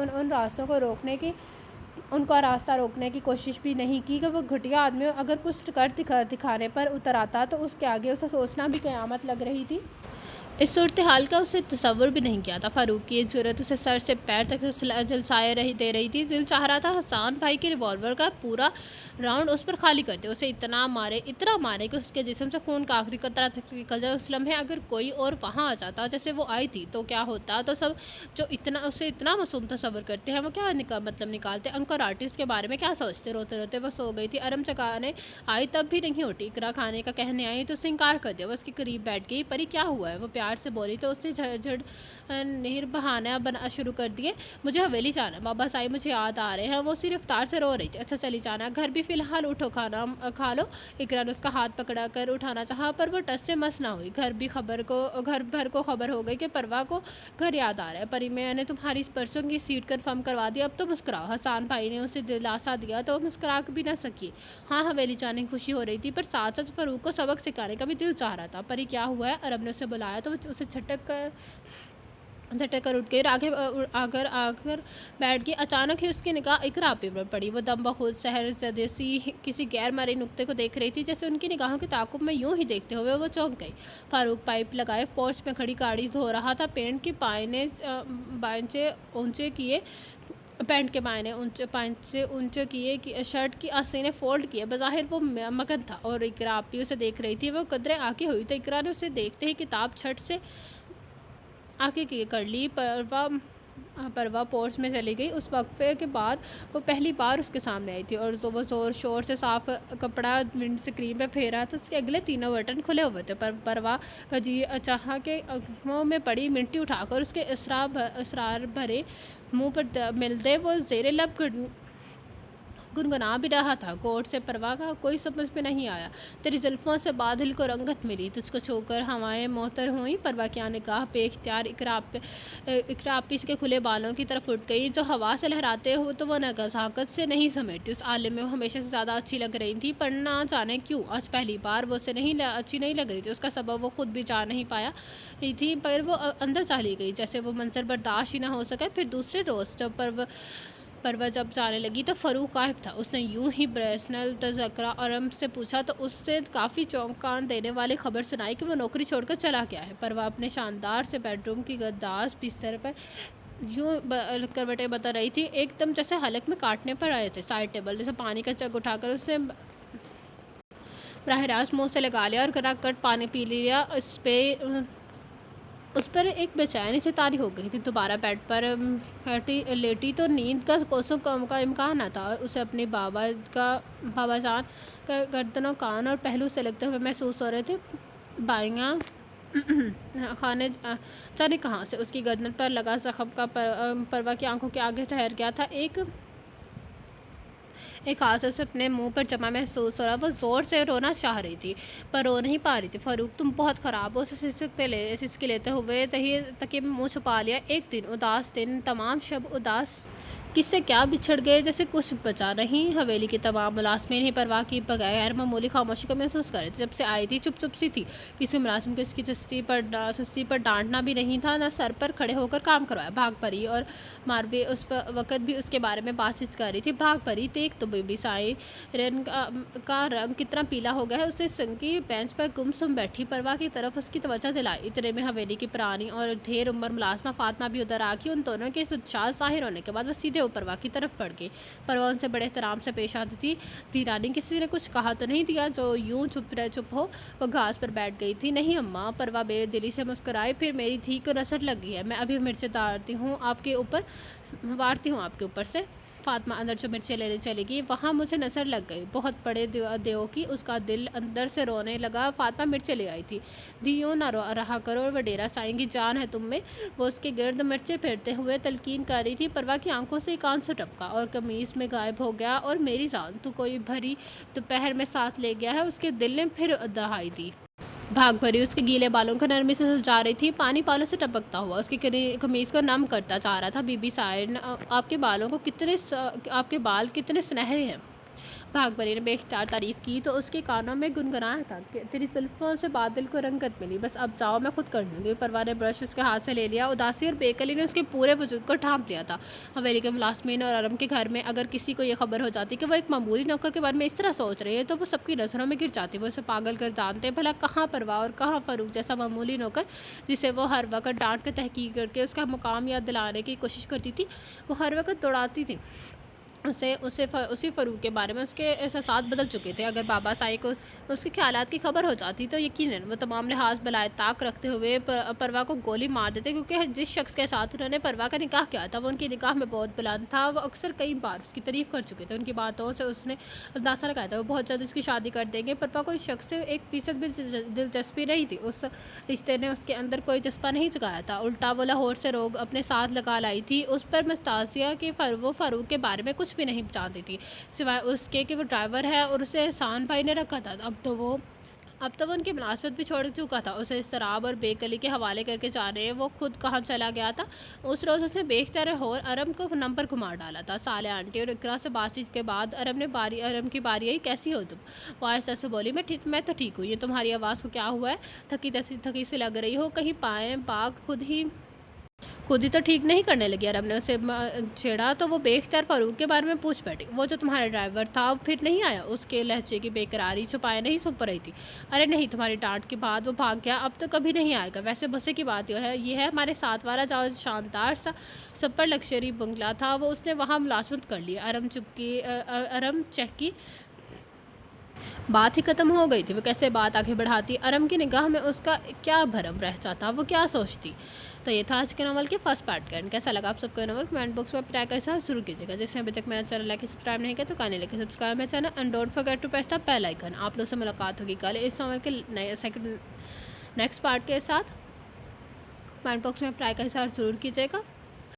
ان کا راستہ روکنے کی کوشش بھی نہیں کی کہ وہ گھٹیا آدمی اگر کچھ کر دکھانے پر اتر آتا تو اس کے آگے اسے سوچنا بھی قیامت لگ رہی تھی۔ اس صورتحال کا اسے تصور بھی نہیں کیا تھا۔ فاروق کی یہ جرأت اسے سر سے پیر تک جھلسائے دے رہی تھی۔ دل چاہ رہا تھا حسان بھائی کے ریوالور کا پورا راؤنڈ اس پر خالی کر دے، اسے اتنا مارے کہ اس کے جسم سے خون کا آخری قطرہ تک نکل جائے۔ اس لمحے اگر کوئی اور وہاں آ جاتا جیسے وہ آئی تھی تو کیا ہوتا؟ تو سب جو اسے اتنا معصوم تصور کرتے ہیں وہ کیا مطلب نکالتے؟ انکل آرٹسٹ کے بارے میں کیا سوچتے؟ روتے روتے وہ سو گئی تھی۔ ارم جگانے آئی تب بھی نہیں اٹھی۔ اقرا کھانے کا کہنے آئی تو اس نے انکار کر دیا۔ وہ اس کے قریب بیٹھ گئی۔ پری کیا ہوا ہے؟ وہ پیار سے بولی تو اس نے جھڑ نہر بہانے بنا شروع کر دیے۔ مجھے حویلی جانا ہے بابا صاحب، مجھے یاد آ رہے ہیں۔ وہ اسی رفتار سے رو رہی تھی۔ اچھا چلی جانا، گھر بھی فی الحال اٹھو، کھانا کھا لو۔ اقرا نے اس کا ہاتھ پکڑا کر اٹھانا چاہا پر وہ ٹس سے مس نہ ہوئی۔ گھر بھر کو خبر ہو گئی کہ پروا کو گھر یاد آ رہا ہے۔ پری میں نے تمہاری پرسوں کی سیٹ کنفرم کروا دی، اب تو مسکراؤ۔ حسان بھائی نے اسے دلاسا دیا تو وہ مسکرا بھی نہ سکی۔ ہاں حویلی جانے کی خوشی ہو رہی تھی پر ساتھ ساتھ فاروق کو سبق سکھانے کا بھی دل چاہ رہا تھا۔ پری کیا ہوا ہے؟ عرب نے اسے بلایا تو اسے جھٹک کر اٹھ گئی اور آگر بیٹھ گئی۔ اچانک ہی اس کی نگاہ اقرا پر پڑی۔ وہ دم بخود سحر زدہ سی کسی غیر مرئی نقطے کو دیکھ رہی تھی۔ جیسے ان کی نگاہوں کے تعاقب میں یوں ہی دیکھتے ہوئے وہ چونک گئی۔ فاروق پائپ لگائے پورچ میں کھڑی گاڑی دھو رہا تھا۔ پینٹ کے بائنے اونچے کیے، شرٹ کی آستینیں فولڈ کیے، بظاہر وہ مگن تھا اور اقرا بھی اسے دیکھ رہی تھی۔ وہ قدرے آگے ہوئی تو اقرا نے اسے دیکھتے ہی کتاب چھٹ سے آگے کر لی۔ پروا پروا پورس میں چلی گئی۔ اس وقفے کے بعد وہ پہلی بار اس کے سامنے آئی تھی اور وہ زور شور سے صاف کپڑا ونڈ اسکرین پہ پھیرا تو اس کے اگلے تینوں بٹن کھلے ہوئے تھے۔ پروا کا جی چاہا کہ آنکھوں میں پڑی منٹی اٹھا کر اس کے اسرار بھرے منہ پر ملتے وہ زیر لب گنگنا بھی رہا تھا۔ کوٹ سے پروا کا کوئی سمجھ میں نہیں آیا۔ تیری زلفوں سے بادل کو رنگت ملی، تجھ کو چھو کر ہوائیں معطر ہوئیں۔ پروا کی نگاہ بے اختیار اقراپیس کے کھلے بالوں کی طرف اٹھ گئی جو ہوا سے لہراتے ہو تو وہ نزاکت سے نہیں سمیٹتی۔ اس عالم میں وہ ہمیشہ سے زیادہ اچھی لگ رہی تھی، پر نہ جانے کیوں آج پہلی بار وہ اسے اچھی نہیں لگ رہی تھی۔ اس کا سبب وہ خود بھی جان نہیں پایا تھی، پر وہ اندر چلی گئی جیسے وہ منظر برداشت ہی نہ ہو سکے۔ پھر دوسرے روز جب پروا جب جانے لگی تو فاروق غائب تھا۔ اس نے یوں ہی پرسنل تذکرہ ارم سے پوچھا تو اس سے کافی چونکان دینے والی خبر سنائی کہ وہ نوکری چھوڑ کر چلا گیا ہے۔ پروا اپنے شاندار سے بیڈ روم کی گداز بستر پر یوں کروٹیں بتا رہی تھی ایک دم جیسے حلق میں کاٹنے پر آئے تھے۔ سائڈ ٹیبل سے پانی کا جگ اٹھا کر اسے براہ راست منہ سے لگا لیا اور کٹ پانی پی لیا۔ اس پر ایک بے چینی سے طاری ہو گئی تھی۔ دوبارہ بیڈ پر لیٹی تو نیند کا کوسوں کم کا امکان نہ تھا۔ اسے اپنی بابا جان کا گردن و کان اور پہلو سے لگتے ہوئے محسوس ہو رہے تھے۔ بائیاں خانے جانے کہاں سے اس کی گردن پر لگا زخم کا پروا کی آنکھوں کے آگے ٹھہر گیا تھا۔ ایک ہاتھ سے اسے اپنے منہ پر جمع محسوس ہو رہا۔ وہ زور سے رونا چاہ رہی تھی پر رو نہیں پا رہی تھی۔ فاروق تم بہت خراب ہو، اسے سسکی لیتے ہوئے تکیے میں منہ چھپا لیا۔ ایک دن اداس دن، تمام شب اداس، کس سے کیا بچھڑ گئے جیسے کچھ بچا نہیں۔ حویلی کے تمام ملازمین ہی پرواہ کی بغیر معمولی خاموشی کو محسوس کر رہے تھے۔ جب سے آئی تھی چپ سی تھی، کسی ملازم کو اس کی سستی پر ڈانٹنا بھی نہیں تھا، نہ سر پر کھڑے ہو کر کام کروایا۔ بھاگ پری اور ماروی اس وقت بھی اس کے بارے میں بات چیت کر رہی تھی۔ بھاگ پری دیکھ تو بی بی سائرن کا رنگ کتنا پیلا ہو گیا ہے۔ اسے سنگی بینچ پر گم سم بیٹھی پرواہ کی طرف اس کی توجہ دلائی۔ اتنے میں حویلی کی پرانی اور ڈھیر عمر ملازمہ فاطمہ بھی ادھر آ گئی۔ ان دونوں کے استشاد ظاہر ہونے کے بعد وہ سیدھے پروا کی طرف بڑھ گئی۔ پروا ان سے بڑے احترام سے پیش آتی تھی۔ دیرانی کسی نے کچھ کہا تو نہیں دیا جو یوں چپ ہو؟ وہ گھاس پر بیٹھ گئی تھی۔ نہیں اماں، پروا بے دلی سے مسکرائی۔ پھر میری دھی کو نظر لگ گئی ہے، میں ابھی مرچیں وارتی ہوں آپ کے اوپر سے۔ فاطمہ اندر جو مرچیں لینے چلی گئی وہاں مجھے نظر لگ گئی، بہت بڑے دیو کی۔ اس کا دل اندر سے رونے لگا۔ فاطمہ مرچیں لے آئی تھی۔ دی یوں نہ رہا کرو، وہ ڈیرا سائیں کی جان ہے تم میں۔ وہ اس کے گرد مرچیں پھیرتے ہوئے تلقین کر رہی تھی۔ پروا کی آنکھوں سے ایک آنسو ٹپکا اور قمیص میں غائب ہو گیا۔ اور میری جان تو کوئی بھری دوپہر میں ساتھ لے گیا ہے، اس کے دل نے پھر دہائی دی۔ بھاگ بھری اس کے گیلے بالوں کو نرمی سے سلجھا رہی تھی۔ پانی بالوں سے ٹپکتا ہوا اس کی قمیص کو نم کرتا جا رہا تھا۔ بی بی سائرن، آپ کے بال کتنے سنہرے ہیں۔ بھاگ بھری نے بے اختیار تعریف کی تو اس کے کانوں میں گنگنایا تھا کہ تیری زلفوں سے بادل کو رنگت ملی، بس اب جاؤ میں خود کر لوں گی۔ پروا نے برش اس کے ہاتھ سے لے لیا۔ اداسی اور بے قلی نے اس کے پورے وجود کو ڈھانپ لیا تھا۔ حویلی کے ملازمین اور ارم کے گھر میں اگر کسی کو یہ خبر ہو جاتی کہ وہ ایک معمولی نوکر کے بارے میں اس طرح سوچ رہی ہے تو وہ سب کی نظروں میں گر جاتی۔ وہ اسے پاگل گردانتے، بھلا کہاں پروا اور کہاں فاروق جیسا معمولی نوکر جسے وہ ہر وقت ڈانٹ کر تحقیق کر کے اس کا مقام یاد دلانے کی کوشش کرتی تھی۔ وہ ہر وقت دوڑاتی تھی۔ اسی فاروق کے بارے میں اس کے احساسات بدل چکے تھے۔ اگر بابا سائی کو اس کے خیالات کی خبر ہو جاتی تو یقیناً وہ تمام لحاظ بالائے طاق رکھتے ہوئے پروا کو گولی مار دیتے، کیونکہ جس شخص کے ساتھ انہوں نے پروا کا نکاح کیا تھا وہ ان کی نگاہ میں بہت بلند تھا۔ وہ اکثر کئی بار اس کی تعریف کر چکے تھے۔ ان کی باتوں سے اس نے اندازہ لگایا تھا وہ بہت جلد اس کی شادی کر دیں گے۔ پروا کو اس شخص سے 1% بھی دلچسپی نہیں تھی۔ اس رشتے نے اس کے اندر کوئی جذبہ نہیں جگایا تھا، الٹا وہ لاہور سے لوگ اپنے ساتھ لگا لائی تھی۔ اس پر مستعصیہ کہ وہ فاروق کے بارے میں کچھ بھی نہیں جانتی تھی سوائے اس کے کہ وہ ڈرائیور ہے اور اسے احسان بھائی نے رکھا تھا۔ اب تو وہ ان کی ملازمت بھی چھوڑ چکا تھا۔ اسے اضطراب اور بے قلی کے حوالے کر کے جانے وہ خود کہاں چلا گیا تھا۔ اس روز اسے بے اختیار ارم کو نمبر گھما ڈالا تھا۔ سالہ آنٹی اور اقرا سے بات چیت کے بعد ارم کی باری آئی۔ کیسی ہو تم؟ وہ آہستہ سے بولی، میں تو ٹھیک ہوں۔ یہ تمہاری آواز کو کیا ہوا ہے؟ تھکی سی لگ رہی ہو، کہیں پائیں باغ خود ہی تو ٹھیک نہیں کرنے لگی۔ ارم نے اسے چھیڑا تو وہ بے اختیار فاروق کے بارے میں پوچھ بیٹھی۔ وہ جو تمہارا ڈرائیور تھا پھر نہیں آیا؟ اس کے لہجے کی بے قراری چھپائے نہیں سن رہی تھی۔ ارے نہیں، تمہاری ڈانٹ کے بعد وہ بھاگ گیا، اب تو کبھی نہیں آئے گا۔ ویسے بسے کی بات یہ ہے ہمارے ساتھ والا جو شاندار سا سپر لگژری بنگلہ تھا وہ اس نے وہاں ملازمت کر لی۔ ارم چہکی بات ہی ختم ہو گئی تھی، وہ کیسے بات آگے بڑھاتی، ارم کی نگاہ میں اس کا کیا بھرم رہ جاتا، وہ کیا سوچتی۔ تو یہ تھا آج کے ناول کے فرسٹ پارٹ کا اینڈ۔ کیسا لگا آپ سب کو ناول کمنٹ باکس میں اپنا رائے ضرور کیجیے گا۔ جیسے ابھی تک میرا چینل لائک سبسکرائب نہیں کیا تو کہانی لے کے سبسکرائب میرا channel and don't forget to press the bell icon. آپ لوگ سے ملاقات ہوگی کل اس ناول کے نیکسٹ پارٹ کے ساتھ۔ کمنٹ باکس میں اپنا رائے ضرور کیجیے گا۔